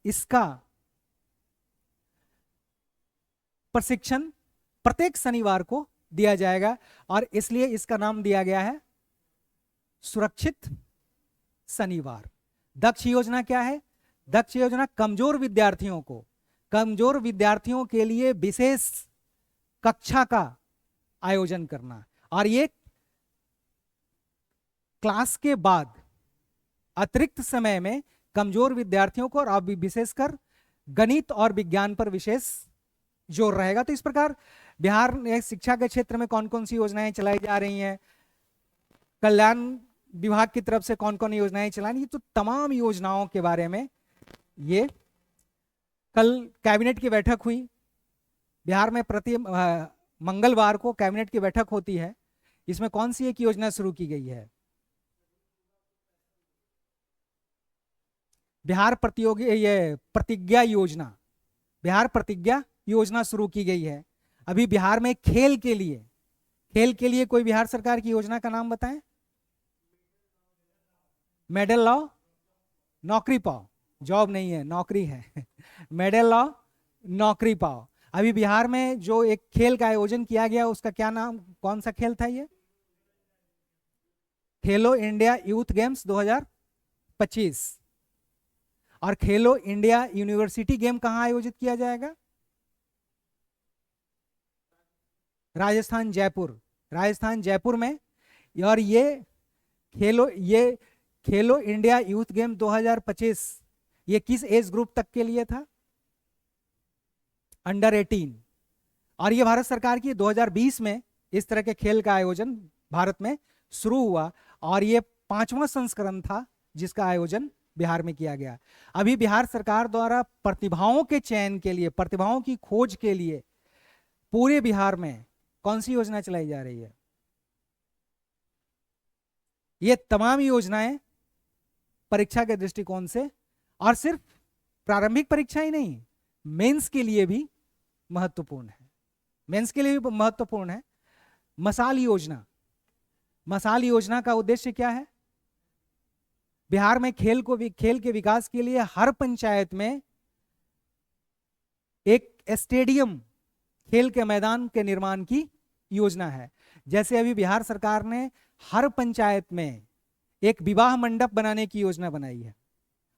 इसका प्रशिक्षण प्रत्येक शनिवार को दिया जाएगा, और इसलिए इसका नाम दिया गया है सुरक्षित शनिवार। दक्ष योजना क्या है? दक्ष योजना कमजोर विद्यार्थियों के लिए विशेष कक्षा का आयोजन करना, और ये क्लास के बाद अतिरिक्त समय में कमजोर विद्यार्थियों को, और अब विशेषकर गणित और विज्ञान पर विशेष जोर रहेगा। तो इस प्रकार बिहार में शिक्षा के क्षेत्र में कौन कौन सी योजनाएं चलाई जा रही हैं, कल्याण विभाग की तरफ से कौन कौन योजनाएं चलाई, तो तमाम योजनाओं के बारे में ये कल कैबिनेट की बैठक हुई। बिहार में प्रति मंगलवार को कैबिनेट की बैठक होती है। इसमें कौन सी एक योजना शुरू की गई है? प्रतिज्ञा योजना, बिहार प्रतिज्ञा योजना शुरू की गई है। अभी बिहार में खेल के लिए कोई बिहार सरकार की योजना का नाम बताएं। मेडल लाओ, नौकरी पाओ, जॉब नहीं है, नौकरी है। मेडल लाओ, नौकरी पाओ। अभी बिहार में जो एक खेल का आयोजन किया गया, उसका क्या नाम, कौन सा खेल था ये? खेलो इंडिया यूथ गेम्स 2025। और खेलो इंडिया यूनिवर्सिटी गेम कहां आयोजित किया जाएगा? राजस्थान जयपुर में। और ये खेलो इंडिया यूथ गेम 2025 ये किस एज ग्रुप तक के लिए था? अंडर 18। और ये भारत सरकार की 2020 में इस तरह के खेल का आयोजन भारत में शुरू हुआ, और ये 5वां संस्करण था जिसका आयोजन बिहार में किया गया। अभी बिहार सरकार द्वारा प्रतिभाओं के चयन के लिए, प्रतिभाओं की खोज के लिए पूरे बिहार में कौन सी योजना चलाई जा रही है? ये तमाम योजनाएं परीक्षा के दृष्टिकोण से, और सिर्फ प्रारंभिक परीक्षा ही नहीं, मेंस के लिए भी महत्वपूर्ण है। मसाल योजना का उद्देश्य क्या है? बिहार में खेल के विकास के लिए हर पंचायत में एक स्टेडियम, खेल के मैदान के निर्माण की योजना है। जैसे अभी बिहार सरकार ने हर पंचायत में एक विवाह मंडप बनाने की योजना बनाई है।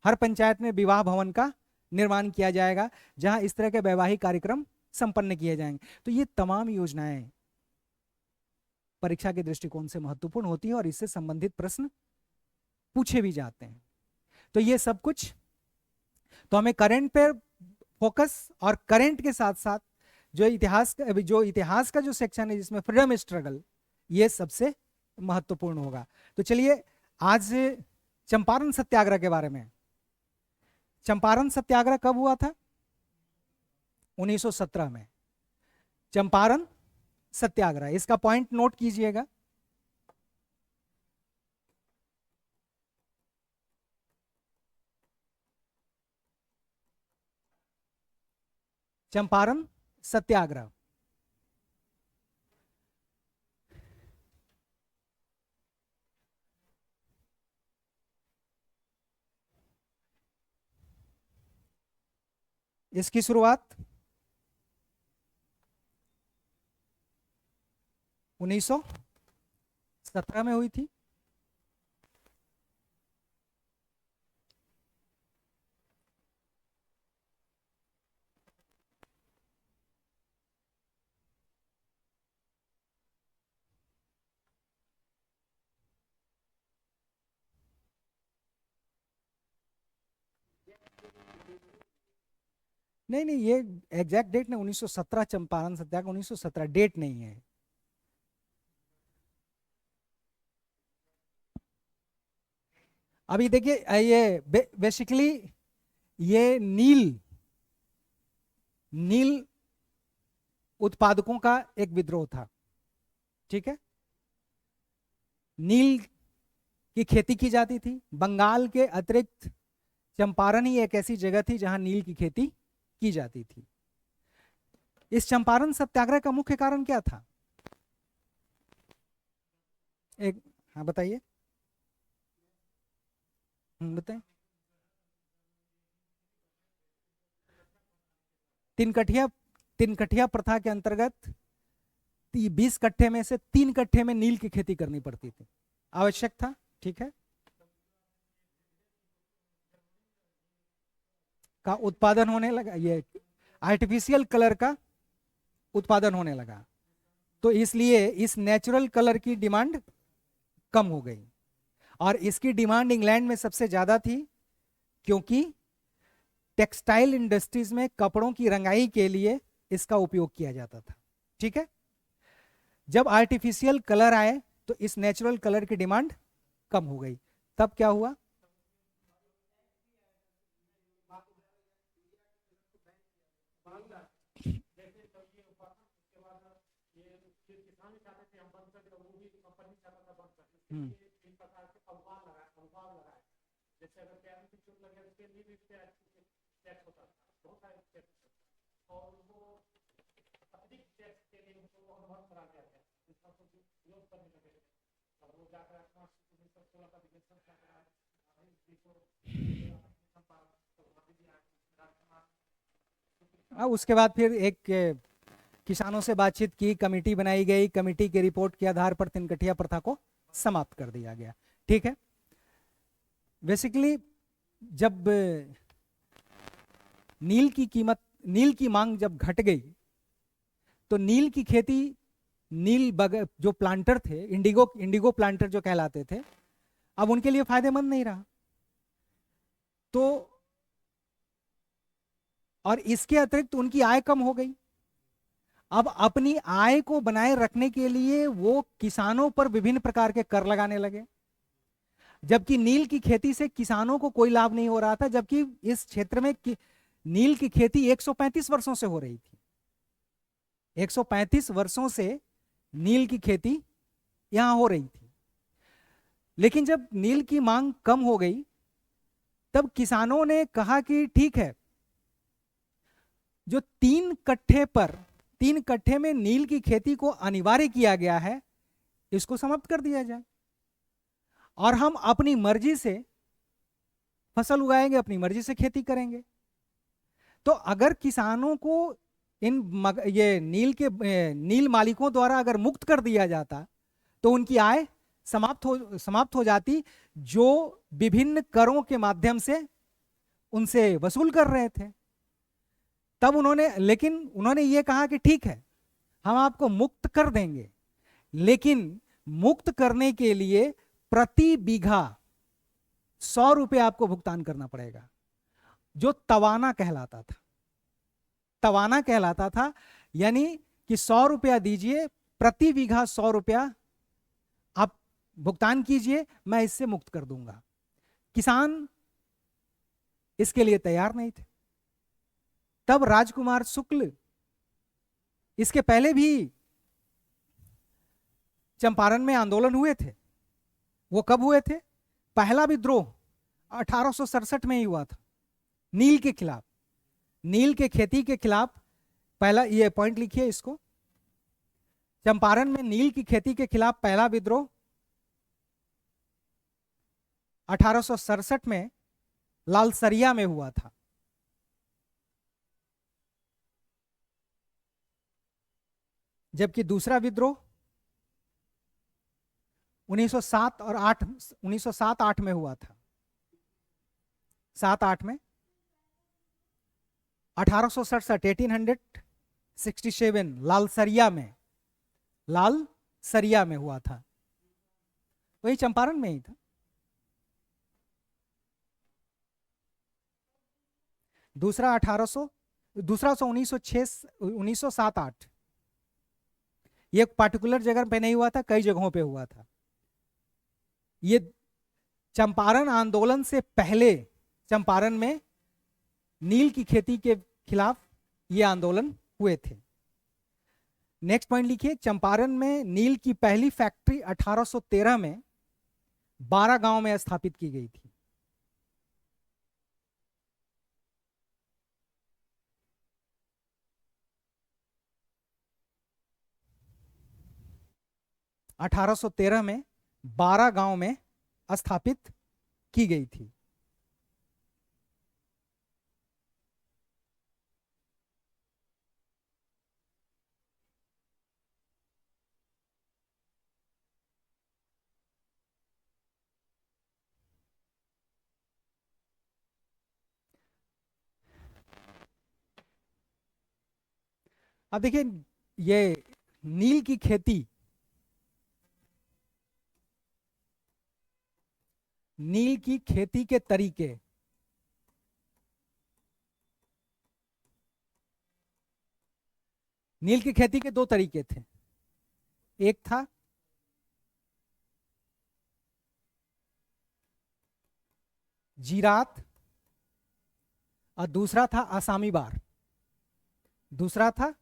हर पंचायत में विवाह भवन का निर्माण किया जाएगा, जहां इस तरह के वैवाहिक कार्यक्रम संपन्न किए जाएंगे। तो ये तमाम योजनाएं परीक्षा के दृष्टिकोण से महत्वपूर्ण होती है, और इससे संबंधित प्रश्न पूछे भी जाते हैं। तो ये सब कुछ, तो हमें करंट पे फोकस, और करंट के साथ साथ जो इतिहास का जो सेक्शन है जिसमें फ्रीडम स्ट्रगल, ये सबसे महत्वपूर्ण होगा। तो चलिए आज चंपारण सत्याग्रह के बारे में। चंपारण सत्याग्रह कब हुआ था? 1917 में चंपारण सत्याग्रह। इसका पॉइंट नोट कीजिएगा। चंपारण सत्याग्रह इसकी शुरुआत 1917 में हुई थी। नहीं नहीं, ये एग्जैक्ट डेट नहीं, 1917 चंपारण सत्याग्रह, 1917 डेट नहीं है। अभी देखिए ये बेसिकली ये नील नील उत्पादकों का एक विद्रोह था, ठीक है। नील की खेती की जाती थी बंगाल के अतिरिक्त। चंपारण ही एक ऐसी जगह थी जहां नील की खेती की जाती थी। इस चंपारण सत्याग्रह का मुख्य कारण क्या था? एक, हाँ बताइए। बताएं। तीन कठिया प्रथा के अंतर्गत 20 कट्ठे में से 3 कट्ठे में नील की खेती करनी पड़ती थी, आवश्यक था, ठीक है। का उत्पादन होने लगा, ये आर्टिफिशियल कलर का उत्पादन होने लगा, तो इसलिए इस नेचुरल कलर की डिमांड कम हो गई। और इसकी डिमांड इंग्लैंड में सबसे ज्यादा थी क्योंकि टेक्सटाइल इंडस्ट्रीज में कपड़ों की रंगाई के लिए इसका उपयोग किया जाता था, ठीक है। जब आर्टिफिशियल कलर आए तो इस नेचुरल कलर की डिमांड कम हो गई। तब क्या हुआ? हम्म, उसके बाद फिर एक किसानों से बातचीत की, कमेटी बनाई गई, कमेटी की रिपोर्ट के आधार पर तिनकठिया प्रथा को समाप्त कर दिया गया, ठीक है। बेसिकली जब नील की मांग जब घट गई तो नील की खेती, जो प्लांटर थे, इंडिगो प्लांटर जो कहलाते थे, अब उनके लिए फायदेमंद नहीं रहा। तो और इसके अतिरिक्त उनकी आय कम हो गई। अब अपनी आय को बनाए रखने के लिए वो किसानों पर विभिन्न प्रकार के कर लगाने लगे, जबकि नील की खेती से किसानों को कोई लाभ नहीं हो रहा था, जबकि इस क्षेत्र में नील की खेती 135 वर्षों से हो रही थी। 135 वर्षों से नील की खेती यहां हो रही थी। लेकिन जब नील की मांग कम हो गई तब किसानों ने कहा कि ठीक है, जो 3 कट्ठे में नील की खेती को अनिवार्य किया गया है, इसको समाप्त कर दिया जाए और हम अपनी मर्जी से फसल उगाएंगे, अपनी मर्जी से खेती करेंगे। तो अगर किसानों को ये नील मालिकों द्वारा अगर मुक्त कर दिया जाता तो उनकी आय समाप्त हो जाती, जो विभिन्न करों के माध्यम से उनसे वसूल कर रहे थे। तब उन्होंने ये कहा कि ठीक है, हम आपको मुक्त कर देंगे, लेकिन मुक्त करने के लिए प्रति बीघा 100 रुपये आपको भुगतान करना पड़ेगा, जो तवाना कहलाता था। यानी कि 100 रुपया दीजिए, प्रति बीघा 100 रुपया आप भुगतान कीजिए, मैं इससे मुक्त कर दूंगा। किसान इसके लिए तैयार नहीं थे। तब राजकुमार शुक्ल, इसके पहले भी चंपारण में आंदोलन हुए थे। वो कब हुए थे? पहला विद्रोह 1867 में ही हुआ था, नील के खिलाफ, नील के खेती के खिलाफ। पहला, ये पॉइंट लिखिए इसको, चंपारण में नील की खेती के खिलाफ पहला विद्रोह 1867 में लालसरिया में हुआ था। जबकि दूसरा विद्रोह 1907-8 में हुआ था। 7-8 में 1867 लालसरिया में हुआ था, वही चंपारण में ही था। दूसरा 1907-8, ये एक पार्टिकुलर जगह पे नहीं हुआ था, कई जगहों पे हुआ था। ये चंपारण आंदोलन से पहले चंपारण में नील की खेती के खिलाफ ये आंदोलन हुए थे। नेक्स्ट पॉइंट लिखिए, चंपारण में नील की पहली फैक्ट्री 1813 में 12 गांव में स्थापित की गई थी। अठारह सौ तेरह में 12 गांव में स्थापित की गई थी। अब देखिए, ये नील की खेती, नील की खेती के तरीके, नील की खेती के दो तरीके थे। एक था जीरात और दूसरा था आसामी बार। दूसरा था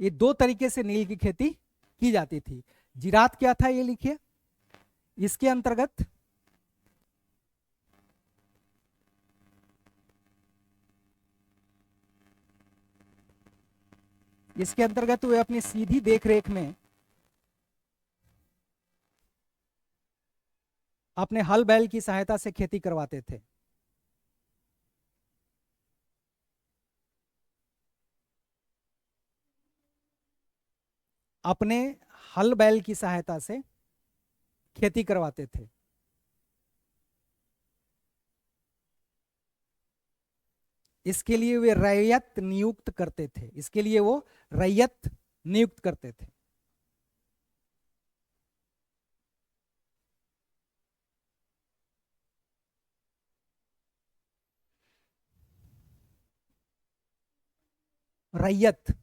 ये दो तरीके से नील की खेती की जाती थी। जीरात क्या था ये लिखिए, इसके अंतर्गत वे अपनी सीधी देखरेख में अपने हल बैल की सहायता से खेती करवाते थे। अपने हल बैल की सहायता से खेती करवाते थे। इसके लिए वे रैयत नियुक्त करते थे। इसके लिए वो रैयत नियुक्त करते थे। रैयत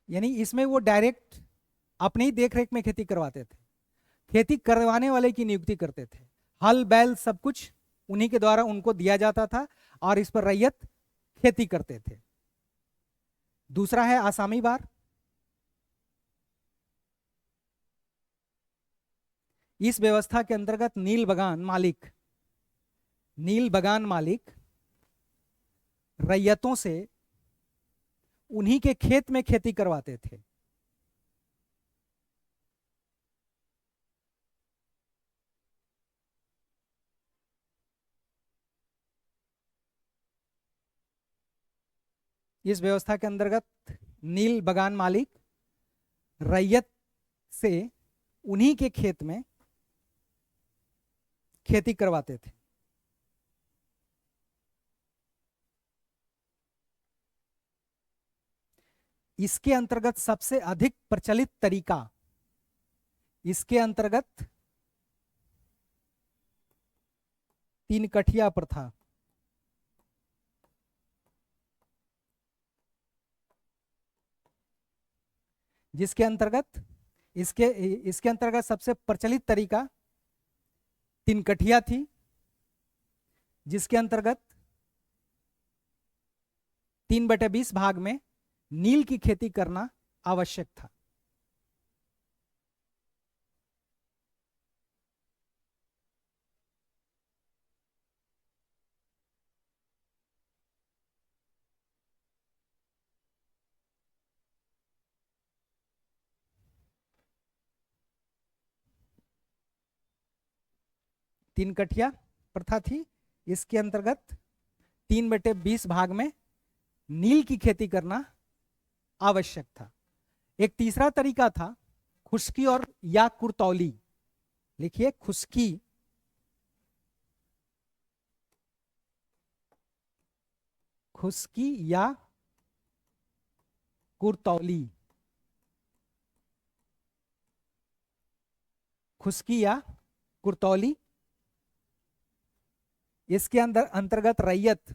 यानी इसमें वो डायरेक्ट अपनी ही देखरेख में खेती करवाते थे। खेती करवाने वाले की नियुक्ति करते थे। हल बैल सब कुछ उन्हीं के द्वारा उनको दिया जाता था और इस पर रैयत खेती करते थे। दूसरा है आसामी बार। इस व्यवस्था के अंतर्गत नील बगान मालिक रैयतों से उन्हीं के खेत में खेती करवाते थे। इस व्यवस्था के अंतर्गत नील बगान मालिक रैयत से उन्हीं के खेत में खेती करवाते थे। इसके अंतर्गत सबसे अधिक प्रचलित तरीका, इसके अंतर्गत 3 कठिया प्रथा, जिसके अंतर्गत इसके अंतर्गत सबसे प्रचलित तरीका 3 कठिया थी, जिसके अंतर्गत 3/20 भाग में नील की खेती करना आवश्यक था। तीन कठिया प्रथा थी। इसके अंतर्गत 3/20 भाग में नील की खेती करना आवश्यक था। एक तीसरा तरीका था खुश्की और या कुरतौली। लिखिए, खुश्की या कुरतौली। खुश्की या कुरतौली, इसके अंदर अंतर्गत रैयत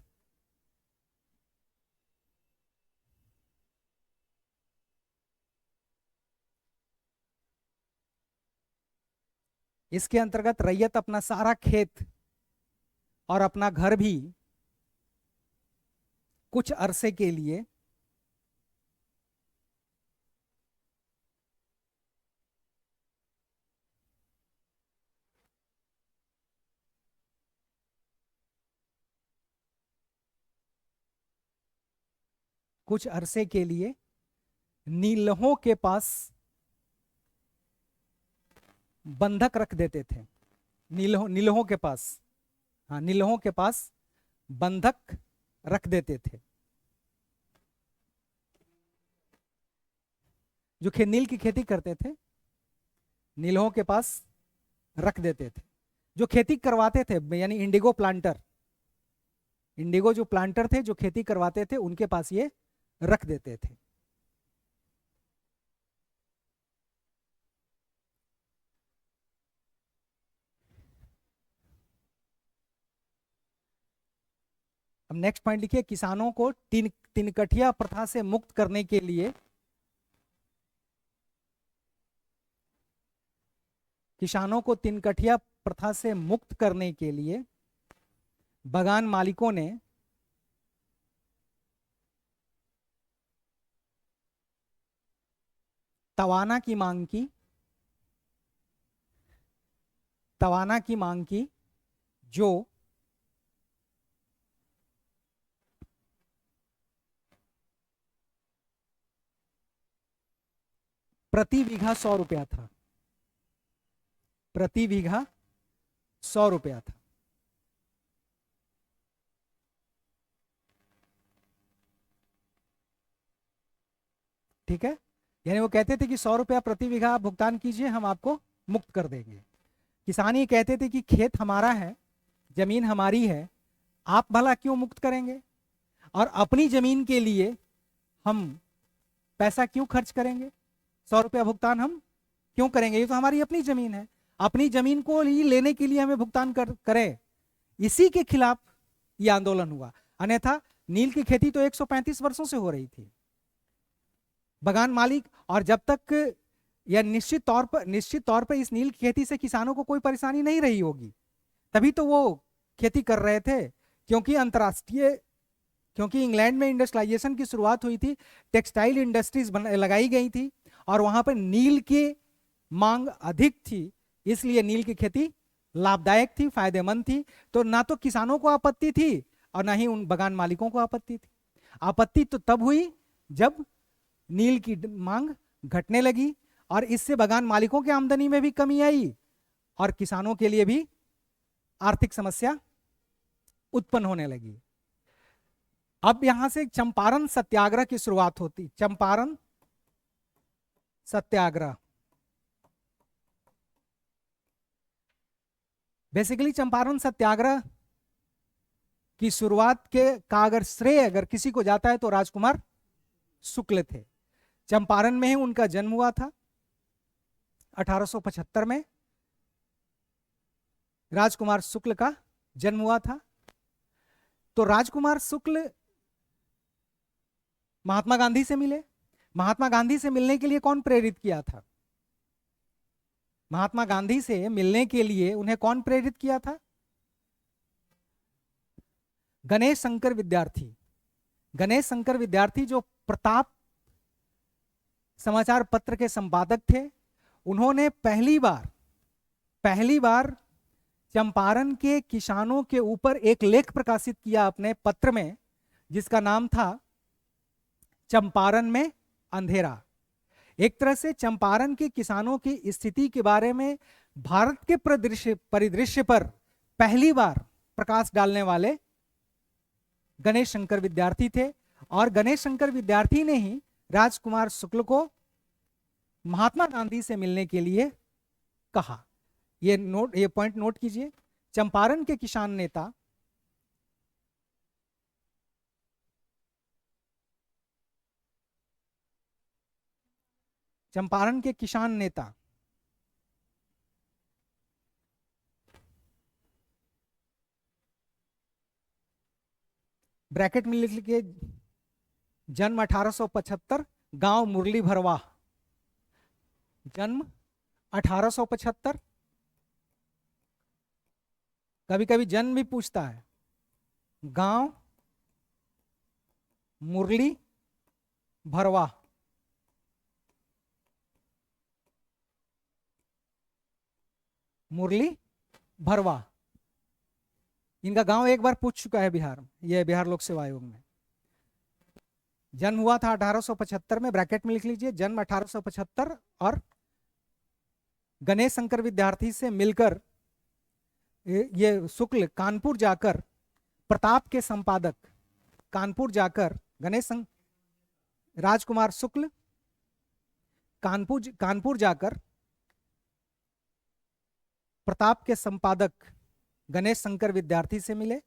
इसके अंतर्गत रैयत अपना सारा खेत और अपना घर भी कुछ अरसे के लिए नीलहों के पास बंधक रख देते थे। नीलहों के पास, हाँ, नीलहों के पास बंधक रख देते थे। जो नील की खेती करते थे, नीलहों के पास रख देते थे। जो खेती करवाते थे, यानी इंडिगो प्लांटर, इंडिगो जो प्लांटर थे जो खेती करवाते थे, उनके पास ये रख देते थे। अब नेक्स्ट पॉइंट लिखिए, किसानों को तिनकठिया प्रथा से मुक्त करने के लिए बागान मालिकों ने तवाना की मांग की, जो प्रति बीघा 100 रुपया था। प्रति बीघा 100 रुपया था। ठीक है, यानी वो कहते थे कि 100 रुपया प्रति बीघा आप भुगतान कीजिए, हम आपको मुक्त कर देंगे। किसान ये कहते थे कि खेत हमारा है, जमीन हमारी है, आप भला क्यों मुक्त करेंगे, और अपनी जमीन के लिए हम पैसा क्यों खर्च करेंगे, 100 रुपया भुगतान हम क्यों करेंगे, ये तो हमारी अपनी जमीन है, अपनी जमीन को ही लेने के लिए हमें भुगतान करें। इसी के खिलाफ ये आंदोलन हुआ। अन्यथा नील की खेती तो 135 वर्षों से हो रही थी। बागान मालिक, और जब तक या निश्चित तौर पर इस नील की खेती से किसानों को कोई परेशानी नहीं रही होगी, तभी तो वो खेती कर रहे थे। क्योंकि इंग्लैंड में इंडस्ट्रियलाइजेशन की शुरुआत हुई थी, टेक्सटाइल इंडस्ट्रीज लगाई गई थी, और वहां पर नील की मांग अधिक थी, इसलिए नील की खेती लाभदायक थी, फायदेमंद थी। तो ना तो किसानों को आपत्ति थी और ना ही उन बागान मालिकों को आपत्ति थी। आपत्ति तो तब हुई जब नील की मांग घटने लगी, और इससे बागान मालिकों की आमदनी में भी कमी आई और किसानों के लिए भी आर्थिक समस्या उत्पन्न होने लगी। अब यहां से चंपारण सत्याग्रह की शुरुआत होती। चंपारण सत्याग्रह, बेसिकली चंपारण सत्याग्रह की शुरुआत का अगर श्रेय अगर किसी को जाता है तो राजकुमार शुक्ल थे। चंपारण में ही उनका जन्म हुआ था 1875 में राजकुमार शुक्ल का जन्म हुआ था। तो राजकुमार शुक्ल महात्मा गांधी से मिले। महात्मा गांधी से मिलने के लिए कौन प्रेरित किया था? महात्मा गांधी से मिलने के लिए उन्हें कौन प्रेरित किया था? गणेश शंकर विद्यार्थी। गणेश शंकर विद्यार्थी जो प्रताप समाचार पत्र के संपादक थे, उन्होंने पहली बार चंपारण के किसानों के ऊपर एक लेख प्रकाशित किया अपने पत्र में, जिसका नाम था चंपारण में अंधेरा। एक तरह से चंपारण के किसानों की स्थिति के बारे में भारत के परिदृश्य पर पहली बार प्रकाश डालने वाले गणेश शंकर विद्यार्थी थे। और गणेश शंकर विद्यार्थी ने ही राजकुमार शुक्ल को महात्मा गांधी से मिलने के लिए कहा। ये पॉइंट नोट कीजिए। चंपारण के किसान नेता ब्रैकेट में लिख लीजिए, जन्म 1875, गांव मुरली भरवाह। जन्म 1875, कभी कभी जन भी पूछता है, गांव मुरली भरवा, मुरली भरवा, इनका गांव एक बार पूछ चुका है बिहार में, यह बिहार लोक सेवा आयोग में। जन्म हुआ था 1875 में, ब्रैकेट में लिख लीजिए जन्म 1875, और गणेश शंकर विद्यार्थी से मिलकर ये शुक्ल कानपुर जाकर प्रताप के संपादक, कानपुर जाकर राजकुमार शुक्ल कानपुर जाकर प्रताप के संपादक गणेश शंकर विद्यार्थी से मिले,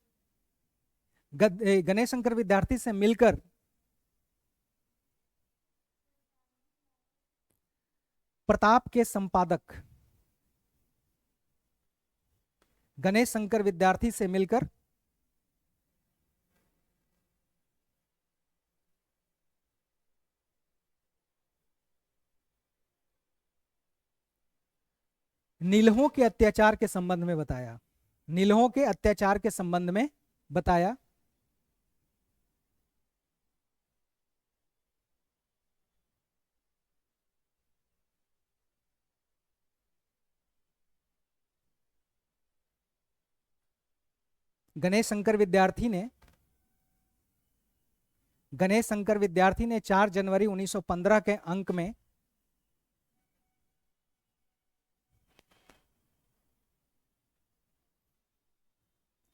गणेश शंकर विद्यार्थी से मिलकर प्रताप के संपादक गणेश शंकर विद्यार्थी से मिलकर नीलहों के अत्याचार के संबंध में बताया, नीलहों के अत्याचार के संबंध में बताया। गणेश शंकर विद्यार्थी ने 4 जनवरी 1915 के अंक में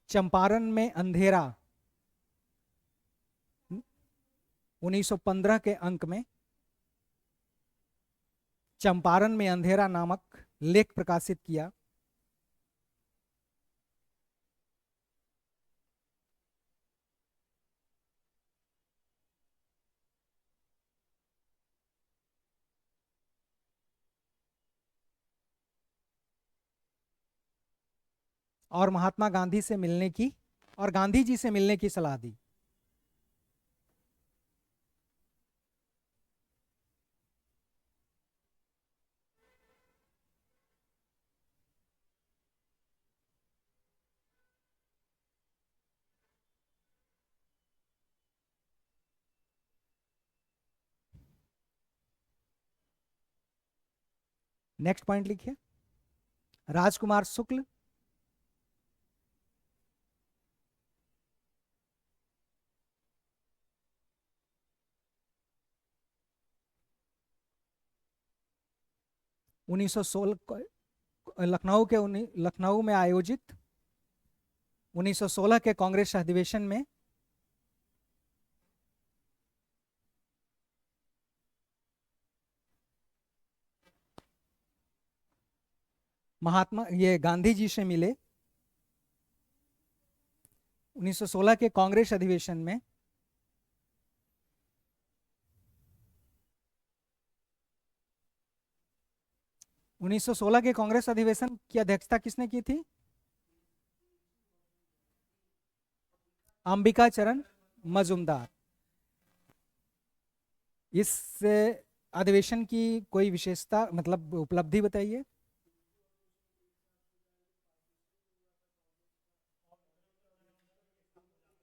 चंपारण में अंधेरा, 1915 के अंक में चंपारण में अंधेरा नामक लेख प्रकाशित किया। और महात्मा गांधी से मिलने की और गांधी जी से मिलने की सलाह दी। नेक्स्ट पॉइंट लिखिए, राजकुमार शुक्ल लखनऊ में आयोजित 1916 के कांग्रेस अधिवेशन में गांधी जी से मिले। 1916 के कांग्रेस अधिवेशन में के कांग्रेस अधिवेशन की अध्यक्षता किसने की थी? अंबिका चरण मजूमदार। इस अधिवेशन की कोई विशेषता मतलब उपलब्धि बताइए।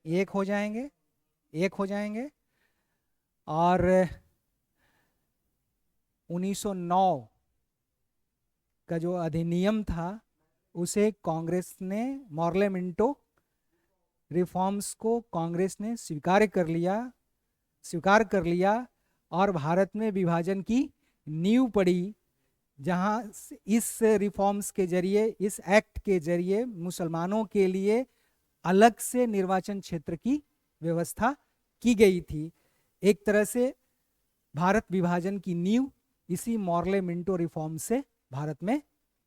एक हो जाएंगे। और 1909 का जो अधिनियम था उसे कांग्रेस ने, मॉर्ले मिंटो रिफॉर्म्स को कांग्रेस ने स्वीकार कर लिया और भारत में विभाजन की नींव पड़ी, जहां इस रिफॉर्म्स के जरिए, इस एक्ट के जरिए मुसलमानों के लिए अलग से निर्वाचन क्षेत्र की व्यवस्था की गई थी। एक तरह से भारत विभाजन की नींव इसी मॉर्ले मिंटो रिफॉर्म से भारत में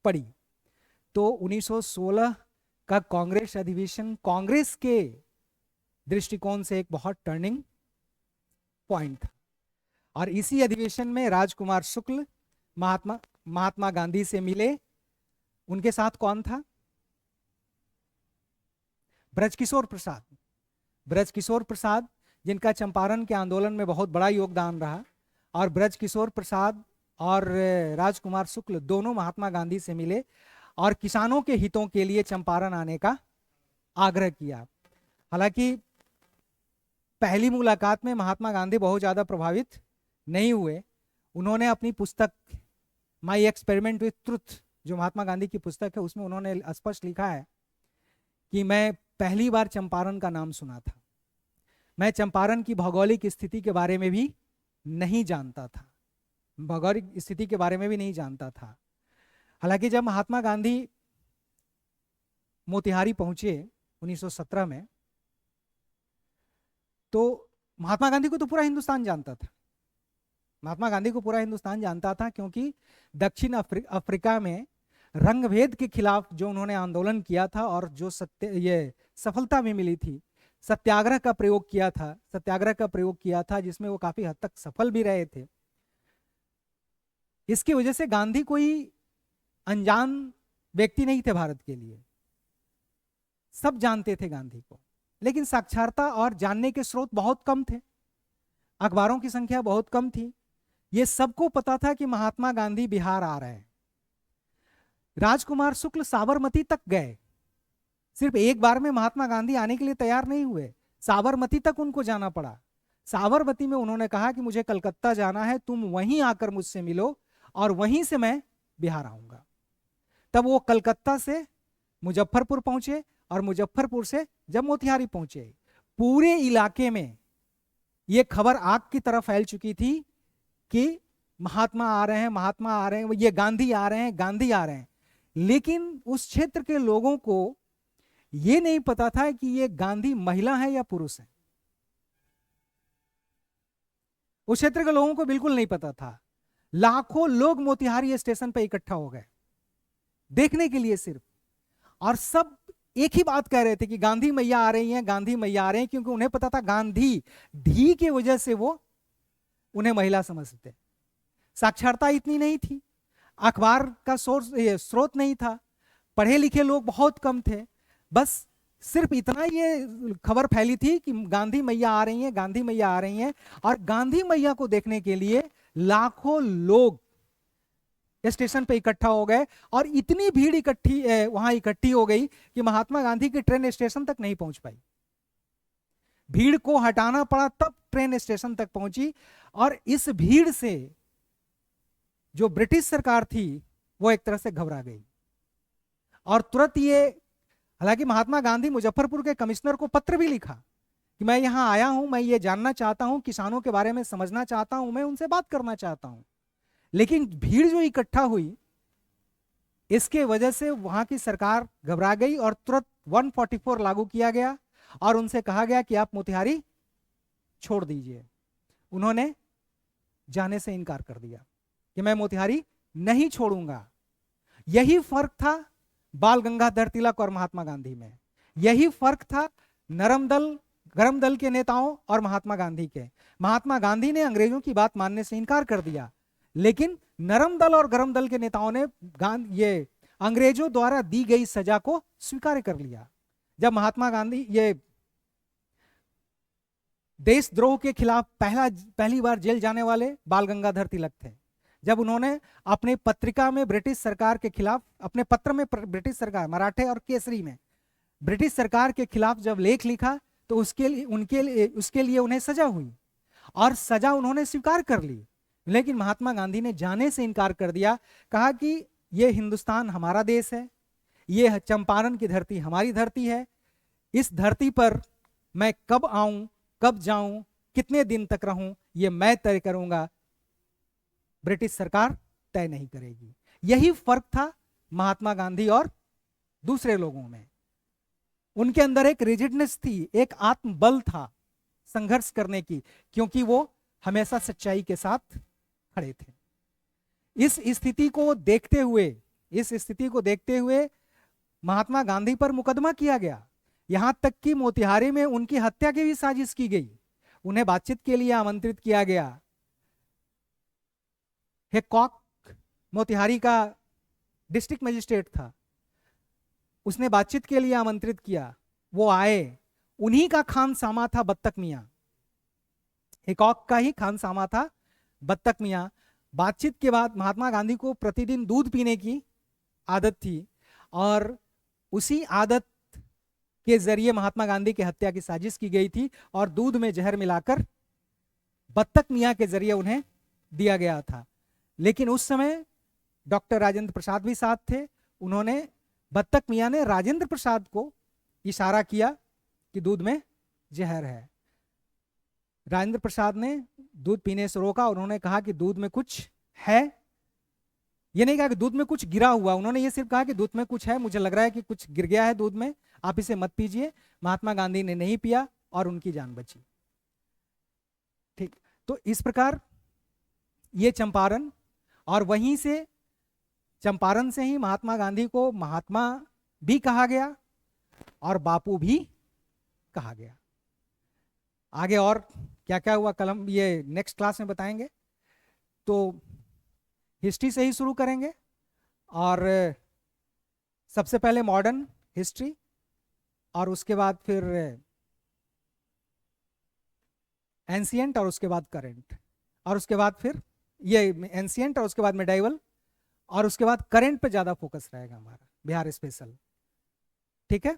पड़ी। तो 1916 का कांग्रेस अधिवेशन कांग्रेस के दृष्टिकोण से एक बहुत टर्निंग पॉइंट था। और इसी अधिवेशन में राजकुमार शुक्ल महात्मा गांधी से मिले। उनके साथ कौन था? ब्रजकिशोर प्रसाद, जिनका चंपारण के आंदोलन में बहुत बड़ा योगदान रहा। और ब्रजकिशोर प्रसाद और राजकुमार शुक्ल दोनों महात्मा गांधी से मिले और किसानों के हितों के लिए चंपारण आने का आग्रह किया। हालांकि पहली मुलाकात में महात्मा गांधी बहुत ज़्यादा प्रभावित नहीं हुए। उन्होंने अपनी पुस्तक माई एक्सपेरिमेंट विथ ट्रुथ, जो महात्मा गांधी की पुस्तक है, उसमें उन्होंने स्पष्ट लिखा है कि मैं पहली बार चंपारण का नाम सुना था, मैं चंपारण की भौगोलिक स्थिति के बारे में भी नहीं जानता था, भौगोलिक स्थिति के बारे में भी नहीं जानता था। हालांकि जब महात्मा गांधी मोतिहारी पहुंचे 1917 में, तो महात्मा गांधी को तो पूरा हिंदुस्तान जानता था, महात्मा गांधी को पूरा हिंदुस्तान जानता था, क्योंकि दक्षिण अफ्रीका में रंगभेद के खिलाफ जो उन्होंने आंदोलन किया था और जो ये सफलता भी मिली थी, सत्याग्रह का प्रयोग किया था, जिसमें वो काफी हद तक सफल भी रहे थे। इसकी वजह से गांधी कोई अनजान व्यक्ति नहीं थे भारत के लिए, सब जानते थे गांधी को। लेकिन साक्षरता और जानने के स्रोत बहुत कम थे, अखबारों की संख्या बहुत कम थी। ये सबको पता था कि महात्मा गांधी बिहार आ रहे हैं। राजकुमार शुक्ल साबरमती तक गए, सिर्फ एक बार में महात्मा गांधी आने के लिए तैयार नहीं हुए, साबरमती तक उनको जाना पड़ा। साबरमती में उन्होंने कहा कि मुझे कलकत्ता जाना है, तुम वहीं आकर मुझसे मिलो और वहीं से मैं बिहार आऊंगा। तब वो कलकत्ता से मुजफ्फरपुर पहुंचे और मुजफ्फरपुर से जब मोतिहारी पहुंचे, पूरे इलाके में ये खबर आग की तरह फैल चुकी थी कि महात्मा आ रहे हैं, महात्मा आ रहे हैं, ये गांधी आ रहे हैं, गांधी आ रहे हैं। लेकिन उस क्षेत्र के लोगों को ये नहीं पता था कि ये गांधी महिला है या पुरुष है। उस क्षेत्र के लोगों को बिल्कुल नहीं पता था। लाखों लोग मोतिहारी स्टेशन पर इकट्ठा हो गए देखने के लिए सिर्फ, और सब एक ही बात कह रहे थे कि गांधी मैया आ रही हैं, गांधी मैया आ रहे हैं, क्योंकि उन्हें पता था गांधी धी की वजह से वो उन्हें महिला समझते। साक्षरता इतनी नहीं थी, अखबार का स्रोत नहीं था, पढ़े लिखे लोग बहुत कम थे, बस सिर्फ इतना ये खबर फैली थी कि गांधी मैया आ रही हैं, गांधी मैया आ रही हैं। और गांधी मैया को देखने के लिए लाखों लोग स्टेशन पे इकट्ठा हो गए, और इतनी भीड़ वहां इकट्ठी हो गई कि महात्मा गांधी की ट्रेन स्टेशन तक नहीं पहुंच पाई। भीड़ को हटाना पड़ा, तब ट्रेन स्टेशन तक पहुंची। और इस भीड़ से जो ब्रिटिश सरकार थी वो एक तरह से घबरा गई, और तुरंत ये, हालांकि महात्मा गांधी मुजफ्फरपुर के कमिश्नर को पत्र भी लिखा कि मैं यहां आया हूं, मैं ये जानना चाहता हूं, किसानों के बारे में समझना चाहता हूं, मैं उनसे बात करना चाहता हूं। लेकिन भीड़ जो इकट्ठा हुई, इसके वजह से वहां की सरकार घबरा गई और तुरंत 144 लागू किया गया और उनसे कहा गया कि आप मोतिहारी छोड़ दीजिए। उन्होंने जाने से इनकार कर दिया कि मैं मोतिहारी नहीं छोड़ूंगा। यही फर्क था बाल गंगाधर तिलक और महात्मा गांधी में, यही फर्क था नरम दल गरम दल के नेताओं और महात्मा गांधी के। महात्मा गांधी ने अंग्रेजों की बात मानने से इनकार कर दिया, लेकिन नरम दल और गरम दल के नेताओं ने ये अंग्रेजों द्वारा दी गई सजा को स्वीकार कर लिया। जब महात्मा गांधी ये देशद्रोह के खिलाफ पहली बार जेल जाने वाले बाल गंगाधर तिलक थे। जब उन्होंने अपने पत्रिका में ब्रिटिश सरकार के खिलाफ, अपने पत्र में ब्रिटिश सरकार, मराठे और केसरी में ब्रिटिश सरकार के खिलाफ जब लेख लिखा, तो उसके लिए उन्हें सजा हुई और सजा उन्होंने स्वीकार कर ली। लेकिन महात्मा गांधी ने जाने से इनकार कर दिया, कहा कि यह हिंदुस्तान हमारा देश है, यह चंपारण की धरती हमारी धरती है, इस धरती पर मैं कब आऊं, कब जाऊं, कितने दिन तक रहूं, यह मैं तय करूंगा, ब्रिटिश सरकार तय नहीं करेगी। यही फर्क था महात्मा गांधी और दूसरे लोगों में। उनके अंदर एक रिजिडनेस थी, एक आत्मबल था संघर्ष करने की, क्योंकि वो हमेशा सच्चाई के साथ खड़े थे। इस स्थिति को देखते हुए महात्मा गांधी पर मुकदमा किया गया। यहां तक कि मोतिहारी में उनकी हत्या की भी साजिश की गई। उन्हें बातचीत के लिए आमंत्रित किया गया। हैकॉक मोतिहारी का डिस्ट्रिक्ट मजिस्ट्रेट था, उसने बातचीत के लिए आमंत्रित किया, वो आए। उन्हीं का खानसामा था बत्तख मियां, हैकॉक का ही खानसामा था बत्तख मियां। बातचीत के बाद महात्मा गांधी को प्रतिदिन दूध पीने की आदत थी, और उसी आदत के जरिए महात्मा गांधी की हत्या की साजिश की गई थी और दूध में जहर मिलाकर बत्तख मियाँ के जरिए उन्हें दिया गया था। लेकिन उस समय डॉक्टर राजेंद्र प्रसाद भी साथ थे। उन्होंने बत्तख मियाँ ने राजेंद्र प्रसाद को इशारा किया कि दूध में जहर है। राजेंद्र प्रसाद ने दूध पीने से रोका और उन्होंने कहा कि दूध में कुछ है। ये नहीं कहा कि दूध में कुछ गिरा हुआ, उन्होंने ये सिर्फ कहा कि दूध में कुछ है, मुझे लग रहा है कि कुछ गिर गया है दूध में, आप इसे मत पीजिए। महात्मा गांधी ने नहीं पिया और उनकी जान बची। ठीक, तो इस प्रकार ये चंपारण, और वहीं से चंपारण से ही महात्मा गांधी को महात्मा भी कहा गया और बापू भी कहा गया। आगे और क्या क्या हुआ कलम ये नेक्स्ट क्लास में बताएंगे। तो हिस्ट्री से ही शुरू करेंगे और सबसे पहले मॉडर्न हिस्ट्री और उसके बाद फिर एंशिएंट और उसके बाद करंट और उसके बाद फिर ये एंशिएंट और उसके बाद मेडाइवल और उसके बाद करंट पे ज़्यादा फोकस रहेगा हमारा बिहार स्पेशल। ठीक है।